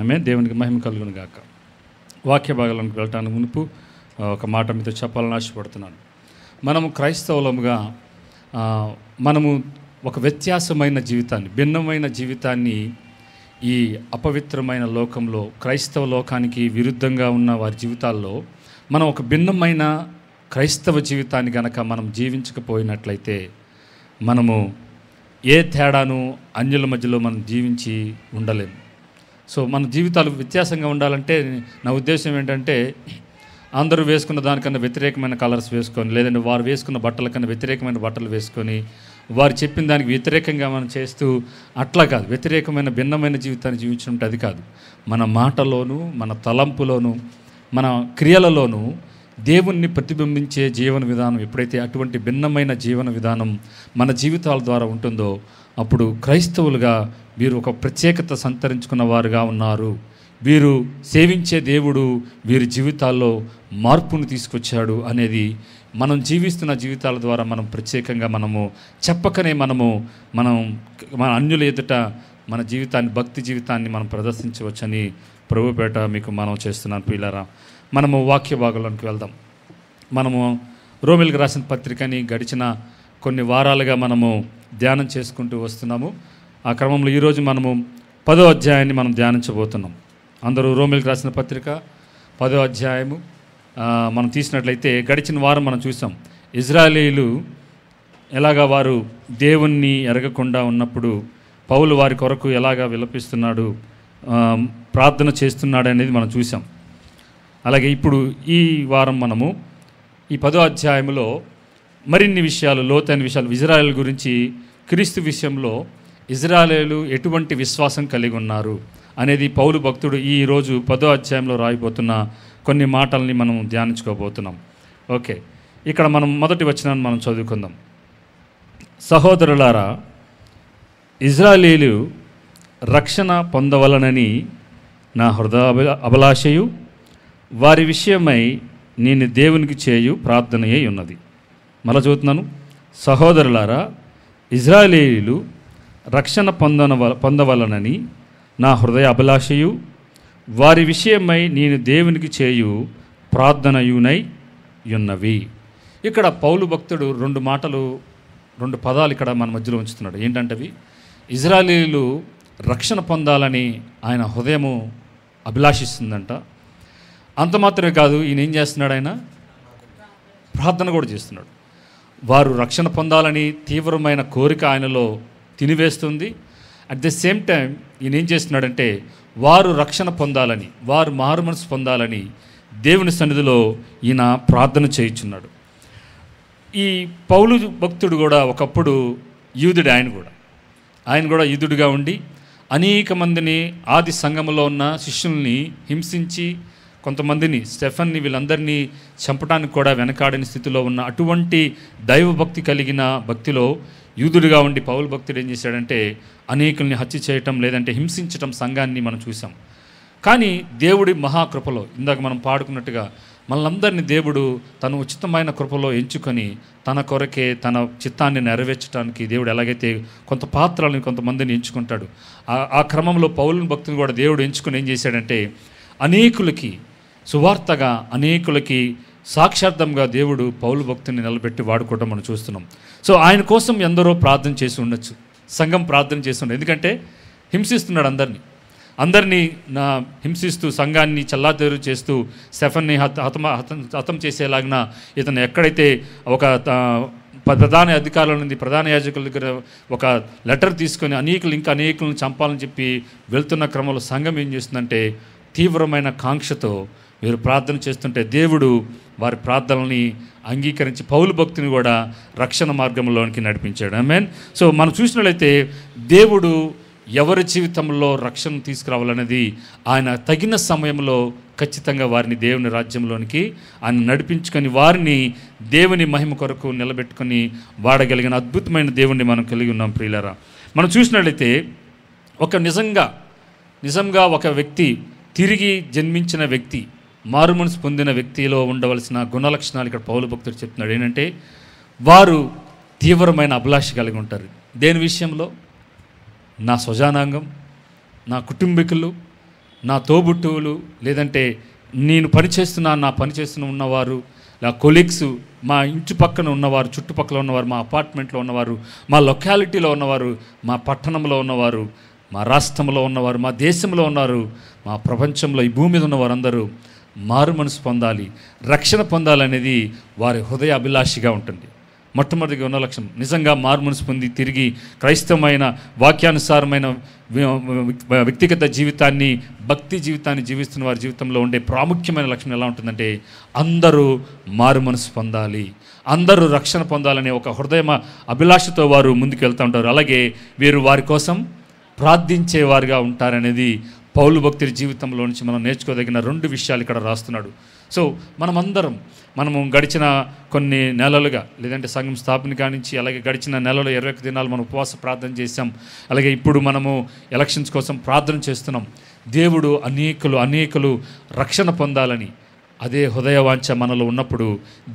ఆమె దేవునికి మహిమ కలుగును గాక. వాక్య భాగాలకు వెళ్ళటానికి మునుపు ఒక మాట మీతో చెప్పాలని ఆశపడుతున్నాను. మనము క్రైస్తవులముగా మనము ఒక వ్యత్యాసమైన జీవితాన్ని, భిన్నమైన జీవితాన్ని ఈ అపవిత్రమైన లోకంలో, క్రైస్తవ లోకానికి విరుద్ధంగా ఉన్న వారి జీవితాల్లో మనం ఒక భిన్నమైన క్రైస్తవ జీవితాన్ని గనక మనం జీవించకపోయినట్లయితే మనము ఏ తేడాను అన్యుల మధ్యలో మనం జీవించి ఉండలేము. సో మన జీవితాలు వ్యత్యాసంగా ఉండాలంటే నా ఉద్దేశం ఏంటంటే, అందరూ వేసుకున్న దానికన్నా వ్యతిరేకమైన కలర్స్ వేసుకొని, లేదంటే వారు వేసుకున్న బట్టల కన్నా వ్యతిరేకమైన బట్టలు వేసుకొని, వారు చెప్పిన దానికి వ్యతిరేకంగా మనం చేస్తూ అట్లా కాదు. వ్యతిరేకమైన భిన్నమైన జీవితాన్ని జీవించడం అది కాదు. మన మాటలోనూ, మన తలంపులోనూ, మన క్రియలలోనూ దేవుణ్ణి ప్రతిబింబించే జీవన విధానం ఎప్పుడైతే అటువంటి భిన్నమైన జీవన విధానం మన జీవితాల ద్వారా ఉంటుందో అప్పుడు క్రైస్తవులుగా వీరు ఒక ప్రత్యేకత సంతరించుకున్న వారుగా ఉన్నారు. వీరు సేవించే దేవుడు వీరి జీవితాల్లో మార్పును తీసుకొచ్చాడు అనేది మనం జీవిస్తున్న జీవితాల ద్వారా మనం ప్రత్యేకంగా మనము చెప్పకనే మనం అన్యుల ఎదుట మన జీవితాన్ని, భక్తి జీవితాన్ని మనం ప్రదర్శించవచ్చని ప్రభుపేట మీకు మనం చేస్తున్నాను. పిల్లరా, మనము వాక్య భాగంలోకి వెళ్దాం. మనము రోమిలకు రాసిన పత్రికని గడిచిన కొన్ని వారాలుగా మనము ధ్యానం చేసుకుంటూ వస్తున్నాము. ఆ క్రమంలో ఈరోజు మనము 10వ అధ్యాయాన్ని మనం ధ్యానించబోతున్నాం. అందరూ రోమిలకు రాసిన పత్రిక 10వ అధ్యాయము మనం తీసినట్లయితే గడిచిన వారం మనం చూసాం ఇజ్రాయేలీలు ఎలాగా వారు దేవుణ్ణి ఎరగకుండా ఉన్నప్పుడు పౌలు వారి కొరకు ఎలాగా విలపిస్తున్నాడు, ప్రార్థన చేస్తున్నాడు అనేది మనం చూసాం. అలాగే ఇప్పుడు ఈ వారం మనము ఈ 10వ అధ్యాయంలో మరిన్ని విషయాలు, లోతైన విషయాలు ఇజ్రాయేల్ గురించి, క్రీస్తు విషయంలో ఇజ్రాయేలు ఎటువంటి విశ్వాసం కలిగి ఉన్నారు అనేది పౌలు భక్తుడు ఈరోజు 10వ అధ్యాయంలో రాయబోతున్న కొన్ని మాటల్ని మనం ధ్యానించుకోబోతున్నాం. ఓకే, ఇక్కడ మనం మొదటి వచనాన్ని మనం చదువుకుందాం. సహోదరులారా, ఇజ్రాయేలీలు రక్షణ పొందవలనని నా హృదయ అభిలాషయు వారి విషయమై నేను దేవునికి చేయు ప్రార్థనయే ఉన్నది. మళ్ళా చదువుతున్నాను. సహోదరులారా, ఇజ్రాయేలీలు రక్షణ పొందవలనని నా హృదయ అభిలాషయు వారి విషయమై నేను దేవునికి చేయు ప్రార్థనయునై ఉన్నవి. ఇక్కడ పౌలు భక్తుడు రెండు పదాలు ఇక్కడ మన మధ్యలో ఉంచుతున్నాడు. ఏంటంటవి? ఇజ్రాయేలీలు రక్షణ పొందాలని ఆయన హృదయము అభిలాషిస్తుందంట. అంత మాత్రమే కాదు, ఈయన ఏం చేస్తున్నాడు? ఆయన ప్రార్థన కూడా చేస్తున్నాడు. వారు రక్షణ పొందాలని తీవ్రమైన కోరిక ఆయనలో తినివేస్తుంది. అట్ ద సేమ్ టైం ఈయన ఏం చేస్తున్నాడంటే, వారు రక్షణ పొందాలని, వారు మారు మనసు పొందాలని దేవుని సన్నిధిలో ఈయన ప్రార్థన చేయుచున్నాడు. ఈ పౌలు భక్తుడు కూడా ఒకప్పుడు యూదుడు. ఆయన కూడా యూదుడిగా ఉండి అనేక మందిని, ఆది సంఘములో ఉన్న శిష్యుల్ని హింసించి, కొంతమందిని, స్టెఫన్ని, వీళ్ళందరినీ చంపడానికి కూడా వెనకాడని స్థితిలో ఉన్న అటువంటి దైవభక్తి కలిగిన భక్తిలో యూదుడిగా ఉండి పౌలు భక్తుడు ఏం చేశాడంటే అనేకుల్ని హత్య చేయటం, లేదంటే హింసించటం సంఘాన్ని మనం చూసాం. కానీ దేవుడి మహాకృపలో, ఇందాక మనం పాడుకున్నట్టుగా, మనలందరినీ దేవుడు తన ఉచితమైన కృపలో ఎంచుకొని తన కొరకే తన చిత్తాన్ని నెరవేర్చడానికి దేవుడు ఎలాగైతే కొంత పాత్రలను, కొంతమందిని ఎంచుకుంటాడు, ఆ క్రమంలో పౌలు భక్తుని కూడా దేవుడు ఎంచుకొని ఏం చేశాడంటే అనేకులకి సువార్తగా, అనేకులకి సాక్షార్థంగా దేవుడు పౌలు భక్తుని నిలబెట్టి వాడుకోవడం మనం చూస్తున్నాం. సో ఆయన కోసం ఎందరో ప్రార్థన చేసి ఉండొచ్చు, సంఘం ప్రార్థన చేసి ఉండదు. ఎందుకంటే హింసిస్తున్నాడు అందరినీ హింసిస్తూ, సంఘాన్ని చల్లాచెదరు చేస్తూ, స్టెఫన్ని హతం చేసేలాగిన ఇతను ఎక్కడైతే ఒక ప్రధాన అధికారుల నుండి, ప్రధాన యాజకుల దగ్గర ఒక లెటర్ తీసుకొని అనేకులను చంపాలని చెప్పి వెళ్తున్న క్రమంలో సంఘం ఏం చేస్తుందంటే తీవ్రమైన కాంక్షతో వీరు ప్రార్థన చేస్తుంటే దేవుడు వారి ప్రార్థనల్ని అంగీకరించి పౌలు భక్తిని కూడా రక్షణ మార్గంలోనికి నడిపించాడు. ఆమేన్. సో మనం చూసినట్లయితే దేవుడు ఎవరి జీవితంలో రక్షణ తీసుకురావాలనేది ఆయన తగిన సమయంలో ఖచ్చితంగా వారిని దేవుని రాజ్యంలోనికి ఆయన నడిపించుకొని, వారిని దేవుని మహిమ కొరకు నిలబెట్టుకొని వాడగలిగిన అద్భుతమైన దేవుణ్ణి మనం కలిగి ఉన్నాం. ప్రియులారా, మనం చూసినట్లయితే నిజంగా ఒక వ్యక్తి, తిరిగి జన్మించిన వ్యక్తి, మారు మనసు పొందిన వ్యక్తిలో ఉండవలసిన గుణలక్షణాలు ఇక్కడ పౌలు భక్తుడు చెప్తున్నాడు. ఏంటంటే వారు తీవ్రమైన అభిలాష కలిగి ఉంటారు. దేని విషయంలో? నా స్వజనాంగం, నా కుటుంబీకులు, నా తోబుట్టువులు, లేదంటే నేను నా పని చేస్తున్న ఉన్నవారు, నా కొలీగ్స్, మా ఇంటి పక్కన ఉన్నవారు, చుట్టుపక్కల ఉన్నవారు, మా అపార్ట్మెంట్లో ఉన్నవారు, మా లొకాలిటీలో ఉన్నవారు, మా పట్టణంలో ఉన్నవారు, మా రాష్ట్రంలో ఉన్నవారు, మా దేశంలో ఉన్నారు, మా ప్రపంచంలో ఈ భూమి మీద ఉన్నవారు అందరూ మారు మనసు పొందాలి, రక్షణ పొందాలనేది వారి హృదయ అభిలాషిగా ఉంటుంది. మొట్టమొదటిగా ఉన్న లక్ష్యం నిజంగా మారు మనసు పొంది తిరిగి క్రైస్తవమైన వాక్యానుసారమైన వ్యక్తిగత జీవితాన్ని, భక్తి జీవితాన్ని జీవిస్తున్న వారి జీవితంలో ఉండే ప్రాముఖ్యమైన లక్ష్యం ఎలా ఉంటుందంటే అందరూ మారు మనసు పొందాలి, అందరూ రక్షణ పొందాలనే ఒక హృదయ అభిలాషతో వారు ముందుకు వెళ్తూ ఉంటారు. అలాగే వీరు వారి కోసం ప్రార్థించేవారుగా ఉంటారనేది పౌలు భక్తుడి జీవితంలో నుంచి మనం నేర్చుకోదగిన 2 విషయాలు ఇక్కడ రాస్తున్నాడు. సో మనము గడిచిన కొన్ని నెలలుగా, లేదంటే సంఘం స్థాపన కానించి అలాగే గడిచిన నెలలో 21 దినాలు మనం ఉపవాస ప్రార్థన చేశాం. అలాగే ఇప్పుడు మనము ఎలక్షన్స్ కోసం ప్రార్థన చేస్తున్నాం. దేవుడు అనేకులు రక్షణ పొందాలని అదే హృదయవాంఛ మనలో ఉన్నప్పుడు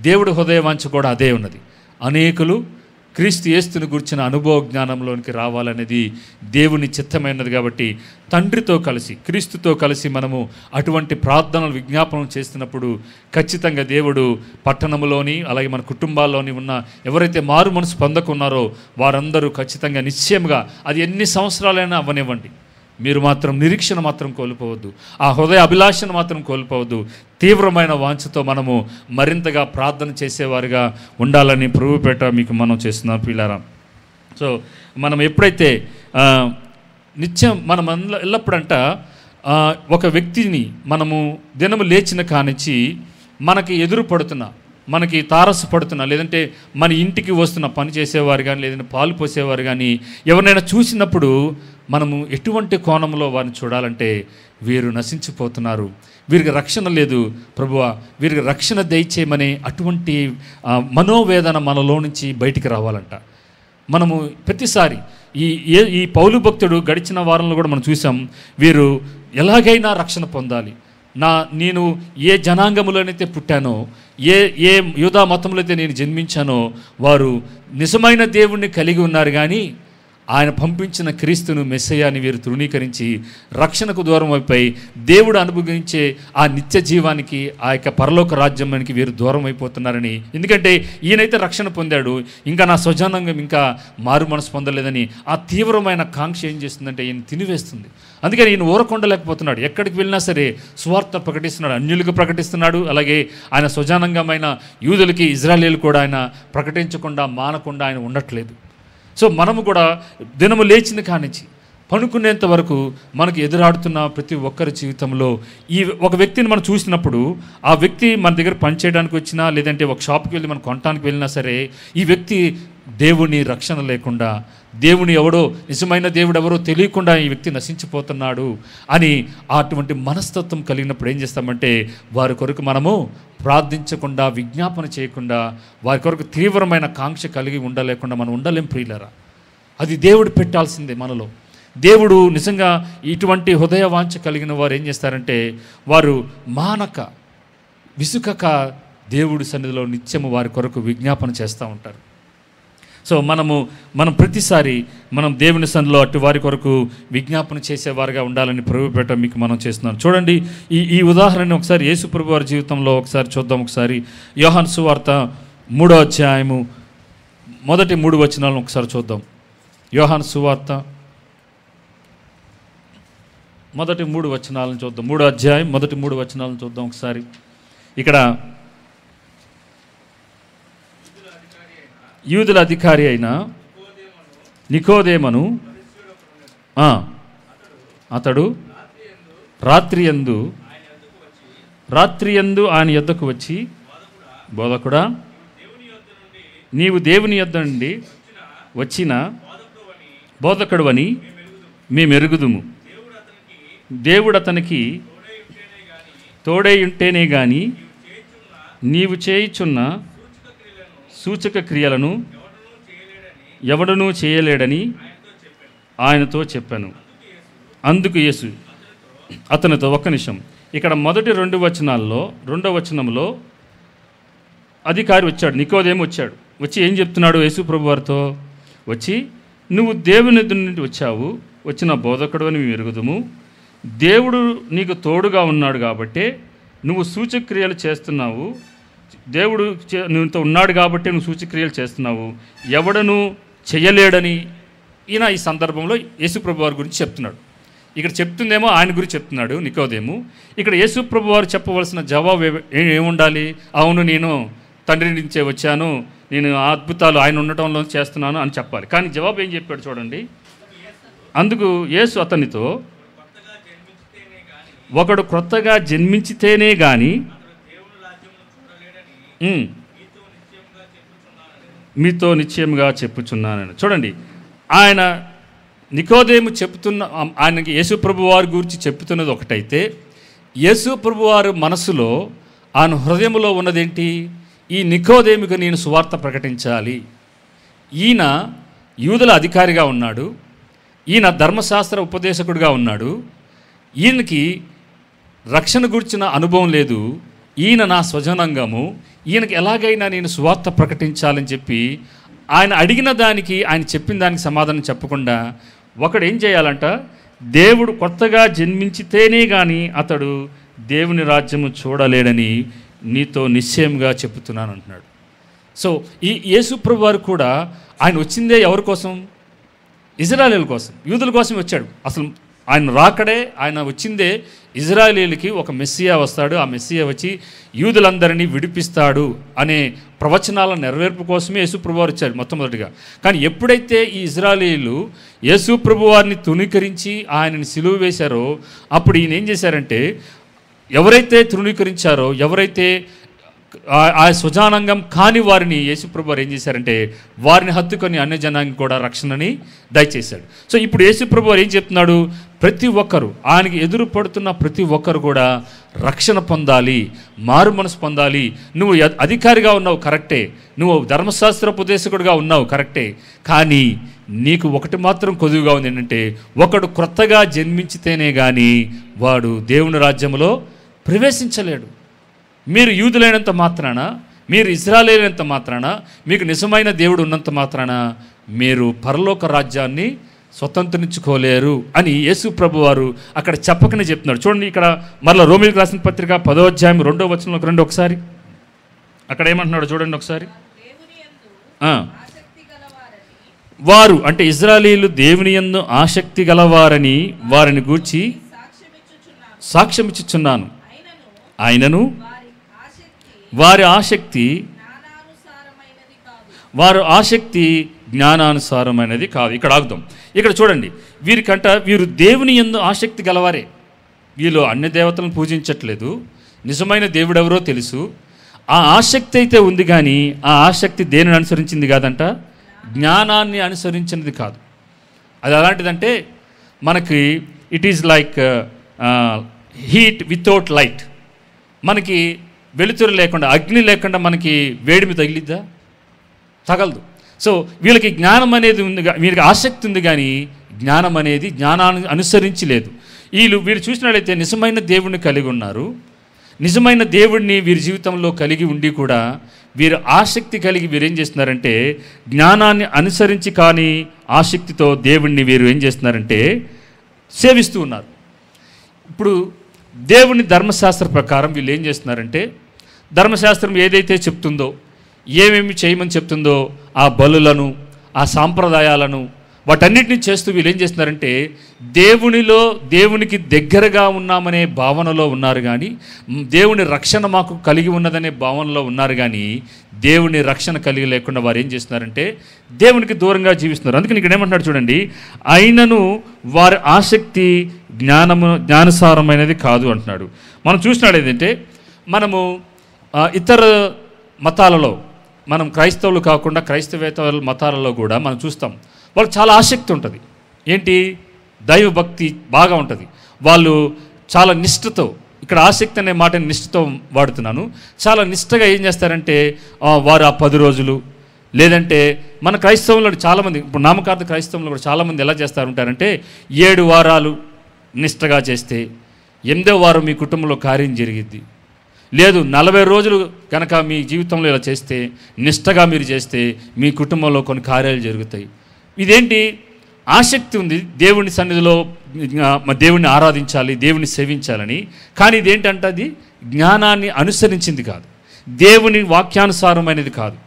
దేవుడు హృదయవాంఛ కూడా అదే ఉన్నది. అనేకులు క్రీస్తు యేసుని గురించిన అనుభవ జ్ఞానంలోనికి రావాలనేది దేవుని చిత్తమైనది. కాబట్టి తండ్రితో కలిసి, క్రీస్తుతో కలిసి మనము అటువంటి ప్రార్థనలు, విజ్ఞాపనలు చేస్తున్నప్పుడు ఖచ్చితంగా దేవుడు పట్టణంలోని అలాగే మన కుటుంబాల్లోని ఉన్న ఎవరైతే మారు మనసు పొందకున్నారో వారందరూ ఖచ్చితంగా నిశ్చయంగా, అది ఎన్ని సంవత్సరాలైనా అవ్వనివ్వండి, మీరు మాత్రం నిరీక్షణ మాత్రం కోల్పోవద్దు, ఆ హృదయ అభిలాషను మాత్రం కోల్పోవద్దు. తీవ్రమైన వాంఛతో మనము మరింతగా ప్రార్థన చేసేవారుగా ఉండాలని ప్రభుపేట మీకు మనం చేస్తున్నాం పిల్లారా. సో మనం ఎప్పుడైతే నిత్యం మనం ఎల్లప్పుడంట ఒక వ్యక్తిని మనము దినము లేచిన కానించి మనకి ఎదురు పడుతున్నా, మనకి తారసపడుతున్నా, లేదంటే మన ఇంటికి వస్తున్న పని చేసేవారు కానీ, లేదంటే పాలు పోసేవారు కానీ ఎవరినైనా చూసినప్పుడు మనము ఎటువంటి కోణంలో వారిని చూడాలంటే వీరు నశించిపోతున్నారు, వీరికి రక్షణ లేదు ప్రభువా, వీరికి రక్షణ దయచేయమనే అటువంటి మనోవేదన మనలో నుంచి బయటికి రావాలంట. మనము ప్రతిసారి ఈ పౌలు భక్తుడు గడిచిన వారంలో కూడా మనం చూసాం, వీరు ఎలాగైనా రక్షణ పొందాలి, నేను ఏ జనాంగములోనైతే పుట్టానో, ఏ యూదా మతంలో అయితే నేను జన్మించానో వారు నిజమైన దేవుణ్ణి కలిగి ఉన్నారు, కానీ ఆయన పంపించిన క్రీస్తును, మెస్సయ్యాని వీరు తృణీకరించి రక్షణకు దూరం అయిపోయి దేవుడు అనుభవించే ఆ నిత్య జీవానికి, ఆ యొక్క పరలోక రాజ్యానికి వీరు దూరం అయిపోతున్నారని. ఎందుకంటే ఈయనైతే రక్షణ పొందాడు, ఇంకా నా స్వజనాంగం ఇంకా మారు మనసు పొందలేదని ఆ తీవ్రమైన కాంక్ష ఏం చేస్తుందంటే ఈయన తినివేస్తుంది. అందుకని ఈయన ఊరకొండలేకపోతున్నాడు. ఎక్కడికి వెళ్ళినా సరే సువార్త ప్రకటిస్తున్నాడు, అన్యులకు ప్రకటిస్తున్నాడు. అలాగే ఆయన స్వజనాంగమైన యూదులకి, ఇజ్రాయేలీలు కూడా ఆయన ప్రకటించకుండా మానకుండా ఆయన ఉండట్లేదు. సో మనము కూడా దినము లేచిన కానించి పనుకునేంత వరకు మనకు ఎదురాడుతున్న ప్రతి ఒక్కరి జీవితంలో ఈ ఒక వ్యక్తిని మనం చూసినప్పుడు, ఆ వ్యక్తి మన దగ్గర పనిచేయడానికి వచ్చినా, లేదంటే ఒక షాప్కి వెళ్ళి మనం కొనడానికి వెళ్ళినా సరే, ఈ వ్యక్తి దేవుని రక్షణ లేకుండా, దేవుని ఎవడో, నిజమైన దేవుడు ఎవరో తెలియకుండా ఈ వ్యక్తి నశించిపోతున్నాడు అని అటువంటి మనస్తత్వం కలిగినప్పుడు ఏం చేస్తామంటే వారి కొరకు మనము ప్రార్థించకుండా, విజ్ఞాపన చేయకుండా, వారి కొరకు తీవ్రమైన కాంక్ష కలిగి ఉండలేకుండా మనం ఉండలేం ప్రియులరా. అది దేవుడు పెట్టాల్సిందే మనలో. దేవుడు నిజంగా ఇటువంటి హృదయ వాంఛ కలిగిన వారు ఏం చేస్తారంటే వారు మానక, విసుకక దేవుడి సన్నిధిలో నిత్యము వారి కొరకు విజ్ఞాపన చేస్తూ ఉంటారు. సో మనం ప్రతిసారి మనం దేవుని సన్నిధిలో అటు వారి కొరకు విజ్ఞాపన చేసేవారుగా ఉండాలని ప్రభుపేట మీకు మనం చేస్తున్నాం. చూడండి, ఈ ఉదాహరణ ఒకసారి యేసు ప్రభు వారి జీవితంలో ఒకసారి చూద్దాం. ఒకసారి యోహాను సువార్త 3వ అధ్యాయము మొదటి 3 వచనాలను ఒకసారి చూద్దాం. యోహాను సువార్త మొదటి 3 వచనాలను చూద్దాం. 3వ అధ్యాయం మొదటి 3 వచనాలను చూద్దాం ఒకసారి. ఇక్కడ యూదుల అధికారి అయిన నికోదేమను అతడు రాత్రియందు ఆయన యొద్దకు వచ్చి, బోధకుడా, నీవు దేవుని యొద్ద నుండి వచ్చిన బోధకుడువని మేమెరుగుదుము. దేవుడు అతనికి తోడై ఉంటేనే గాని నీవు చేయుచున్న సూచక క్రియలను ఎవడనూ చేయలేడని ఆయనతో చెప్పాను. అందుకు యేసు అతనితో, ఒక్క నిమిషం, ఇక్కడ మొదటి 2 వచనాల్లో 2వ వచనంలో అధికారి వచ్చాడు, నికోదేము వచ్చాడు. వచ్చి ఏం చెప్తున్నాడు యేసు ప్రభు వారితో? వచ్చి, నువ్వు దేవుని నుండి వచ్చావు, వచ్చిన బోధకుడు అని మేము ఎరుగుదుము. దేవుడు నీకు తోడుగా ఉన్నాడు కాబట్టి నువ్వు సూచక్రియలు చేస్తున్నావు. దేవుడు నీతో ఉన్నాడు కాబట్టి నువ్వు సూచక్రియలు చేస్తున్నావు, ఎవడను చేయలేడని ఈయన ఈ సందర్భంలో యేసుప్రభు వారి గురించి చెప్తున్నాడు. ఇక్కడ చెప్తుందేమో ఆయన గురించి చెప్తున్నాడు నికోదేము. ఇక్కడ యేసుప్రభు వారు చెప్పవలసిన జవాబు ఏముండాలి? అవును, నేను తండ్రి నుంచే వచ్చాను, నేను అద్భుతాలు ఆయన ఉండటంలో చేస్తున్నాను అని చెప్పాలి. కానీ జవాబు ఏం చెప్పాడు చూడండి. అందుకు యేసు అతనితో, ఒకడు క్రొత్తగా జన్మించితేనే గాని మీతో నిశ్చయముగా చెప్పుచున్నానని. చూడండి, ఆయన నికోదేము ఆయనకి యేసుప్రభు వారి గురించి చెప్తున్నది ఒకటైతే, యేసుప్రభు వారి మనసులో ఆయన హృదయంలో ఉన్నదేంటి? ఈ నికోదేముకు నేను సువార్త ప్రకటించాలి. ఈయన యూదుల అధికారిగా ఉన్నాడు, ఈయన ధర్మశాస్త్ర ఉపదేశకుడిగా ఉన్నాడు, ఈయనకి రక్షణ గురించిన అనుభవం లేదు, ఈయన నా స్వజనాంగము, ఈయనకి ఎలాగైనా నేను సువార్త ప్రకటించాలని చెప్పి ఆయన అడిగిన దానికి, ఆయన చెప్పిన దానికి సమాధానం చెప్పకుండా ఒకడు ఏం చేయాలంట? దేవుడు కొత్తగా జన్మించితేనే కానీ అతడు దేవుని రాజ్యము చూడలేడని నీతో నిశ్చయంగా చెప్తున్నాను అంటున్నాడు. సో ఈ యేసుప్రభు వారు కూడా ఆయన వచ్చిందే ఎవరి కోసం? ఇజ్రాయేలీల కోసం, యూదుల కోసం వచ్చాడు. అసలు ఆయన రాకడే, ఆయన వచ్చిందే ఇజ్రాయేలీలకి ఒక మెస్సియా వస్తాడు, ఆ మెస్సియా వచ్చి యూదులందరినీ విడిపిస్తాడు అనే ప్రవచనాల నెరవేర్పు కోసమే యేసుప్రభు వారు వచ్చారు మొట్టమొదటిగా. కానీ ఎప్పుడైతే ఈ ఇజ్రాయేలీలు యేసుప్రభు వారిని తృణీకరించి ఆయనని సిలువ వేశారో, అప్పుడు ఈయన ఏం చేశారంటే, ఎవరైతే తృణీకరించారో, ఎవరైతే ఆ స్వజానంగం కాని వారిని యేసుప్రభు వారు ఏం చేశారంటే వారిని హత్తుకొని అన్య జనానికి కూడా రక్షణని దయచేశాడు. సో ఇప్పుడు యేసుప్రభు వారు ఏం చెప్తున్నాడు? ప్రతి ఒక్కరు, ఆయనకి ఎదురు పడుతున్న ప్రతి ఒక్కరు కూడా రక్షణ పొందాలి, మారు మనసు పొందాలి. నువ్వు అధికారిగా ఉన్నావు కరెక్టే, నువ్వు ధర్మశాస్త్రోపదేశకుడిగా ఉన్నావు కరెక్టే, కానీ నీకు ఒకటి మాత్రం కొదువుగా ఉంది, ఏంటంటే ఒకడు క్రొత్తగా జన్మించితేనే కానీ వాడు దేవుని రాజ్యంలో ప్రవేశించలేడు. మీరు యూదులైనంత మాత్రాన, మీరు ఇశ్రాయేలీయులైనంత మాత్రాన, మీకు నిజమైన దేవుడు ఉన్నంత మాత్రాన మీరు పరలోక రాజ్యాన్ని స్వతంత్రించుకోలేరు అని యేసు ప్రభు వారు అక్కడ చెప్పకనే చెప్తున్నాడు. చూడండి, ఇక్కడ మరలా రోమీయులకు రాసిన పత్రిక 10వ అధ్యాయం 2వ వచనంలోకి రండి ఒకసారి. అక్కడ ఏమంటున్నాడు చూడండి ఒకసారి. వారు అంటే ఇశ్రాయేలీయులు దేవుని యందు ఆసక్తి గలవారని వారిని గూర్చి సాక్ష్యమిచ్చుచున్నాను. ఆయనను వారి ఆసక్తి జ్ఞానానుసారమైనది కాదు. ఇక్కడ ఆగుదాం. ఇక్కడ చూడండి, వీరు దేవుని యందు ఆసక్తి గలవారే. వీళ్ళు అన్య దేవతలను పూజించట్లేదు, నిజమైన దేవుడు ఎవరో తెలుసు. ఆ ఆసక్తి అయితే ఉంది, కానీ ఆ ఆసక్తి దేనిని అనుసరించింది కాదంట, జ్ఞానాన్ని అనుసరించినది కాదు. అది ఎలాంటిదంటే, మనకి it is like heat without light. మనకి వెలుతురు లేకుండా, అగ్ని లేకుండా మనకి వేడిమి తగిలిద్దా? తగలదు. సో వీళ్ళకి జ్ఞానం అనేది ఉంది, వీళ్ళకి ఆసక్తి ఉంది, కానీ జ్ఞానం అనేది జ్ఞానాన్ని అనుసరించి లేదు. వీరు చూసినట్లయితే నిజమైన దేవుడిని కలిగి ఉన్నారు, నిజమైన దేవుడిని వీరి జీవితంలో కలిగి ఉండి కూడా వీరు ఆసక్తి కలిగి వీరు ఏం చేస్తున్నారంటే జ్ఞానాన్ని అనుసరించి కానీ ఆసక్తితో దేవుడిని వీరు ఏం చేస్తున్నారంటే సేవిస్తూ ఉన్నారు. ఇప్పుడు దేవుని ధర్మశాస్త్ర ప్రకారం వీళ్ళు ఏం చేస్తున్నారంటే, ధర్మశాస్త్రం ఏదైతే చెప్తుందో, ఏమేమి చేయమని చెప్తుందో ఆ బలులను, ఆ సాంప్రదాయాలను, వాటన్నిటిని చేస్తూ వీళ్ళు ఏం చేస్తున్నారంటే దేవునికి దగ్గరగా ఉన్నామనే భావనలో ఉన్నారు, కానీ దేవుని రక్షణ మాకు కలిగి ఉన్నదనే భావనలో ఉన్నారు, కానీ దేవుని రక్షణ కలిగి లేకుండా వారు ఏం చేస్తున్నారంటే దేవునికి దూరంగా జీవిస్తున్నారు. అందుకని ఇక్కడ ఏమంటున్నాడు చూడండి, అయినను వారి ఆసక్తి జ్ఞానసారమైనది కాదు అంటున్నాడు. మనం చూసినాడు ఏంటంటే, మనము ఇతర మతాలలో, మనం క్రైస్తవులు కాకుండా క్రైస్తవేతర మతాలలో కూడా మనం చూస్తాం, వాళ్ళకి చాలా ఆసక్తి ఉంటుంది. ఏంటి? దైవభక్తి బాగా ఉంటుంది. వాళ్ళు చాలా నిష్ఠతో, ఇక్కడ ఆసక్తి అనే మాటని నిష్ఠతో వాడుతున్నాను, చాలా నిష్ఠగా ఏం చేస్తారంటే వారు ఆ 10 రోజులు, లేదంటే మన క్రైస్తవంలో చాలామంది, ఇప్పుడు నామకార్థ క్రైస్తవంలో కూడా చాలామంది ఎలా చేస్తారు ఉంటారంటే 7 వారాలు నిష్ఠగా చేస్తే 8వ వారం మీ కుటుంబంలో కార్యం జరిగిద్ది, లేదు 40 రోజులు కనుక మీ జీవితంలో ఇలా చేస్తే, నిష్ఠగా మీరు చేస్తే మీ కుటుంబంలో కొన్ని కార్యాలు జరుగుతాయి. ఇదేంటి? ఆసక్తి ఉంది దేవుని సన్నిధిలో దేవుణ్ణి ఆరాధించాలి, దేవుని సేవించాలని. కానీ ఇదేంటంటే అది జ్ఞానాన్ని అనుసరించింది కాదు, దేవుని వాక్యానుసారమైనది కాదు.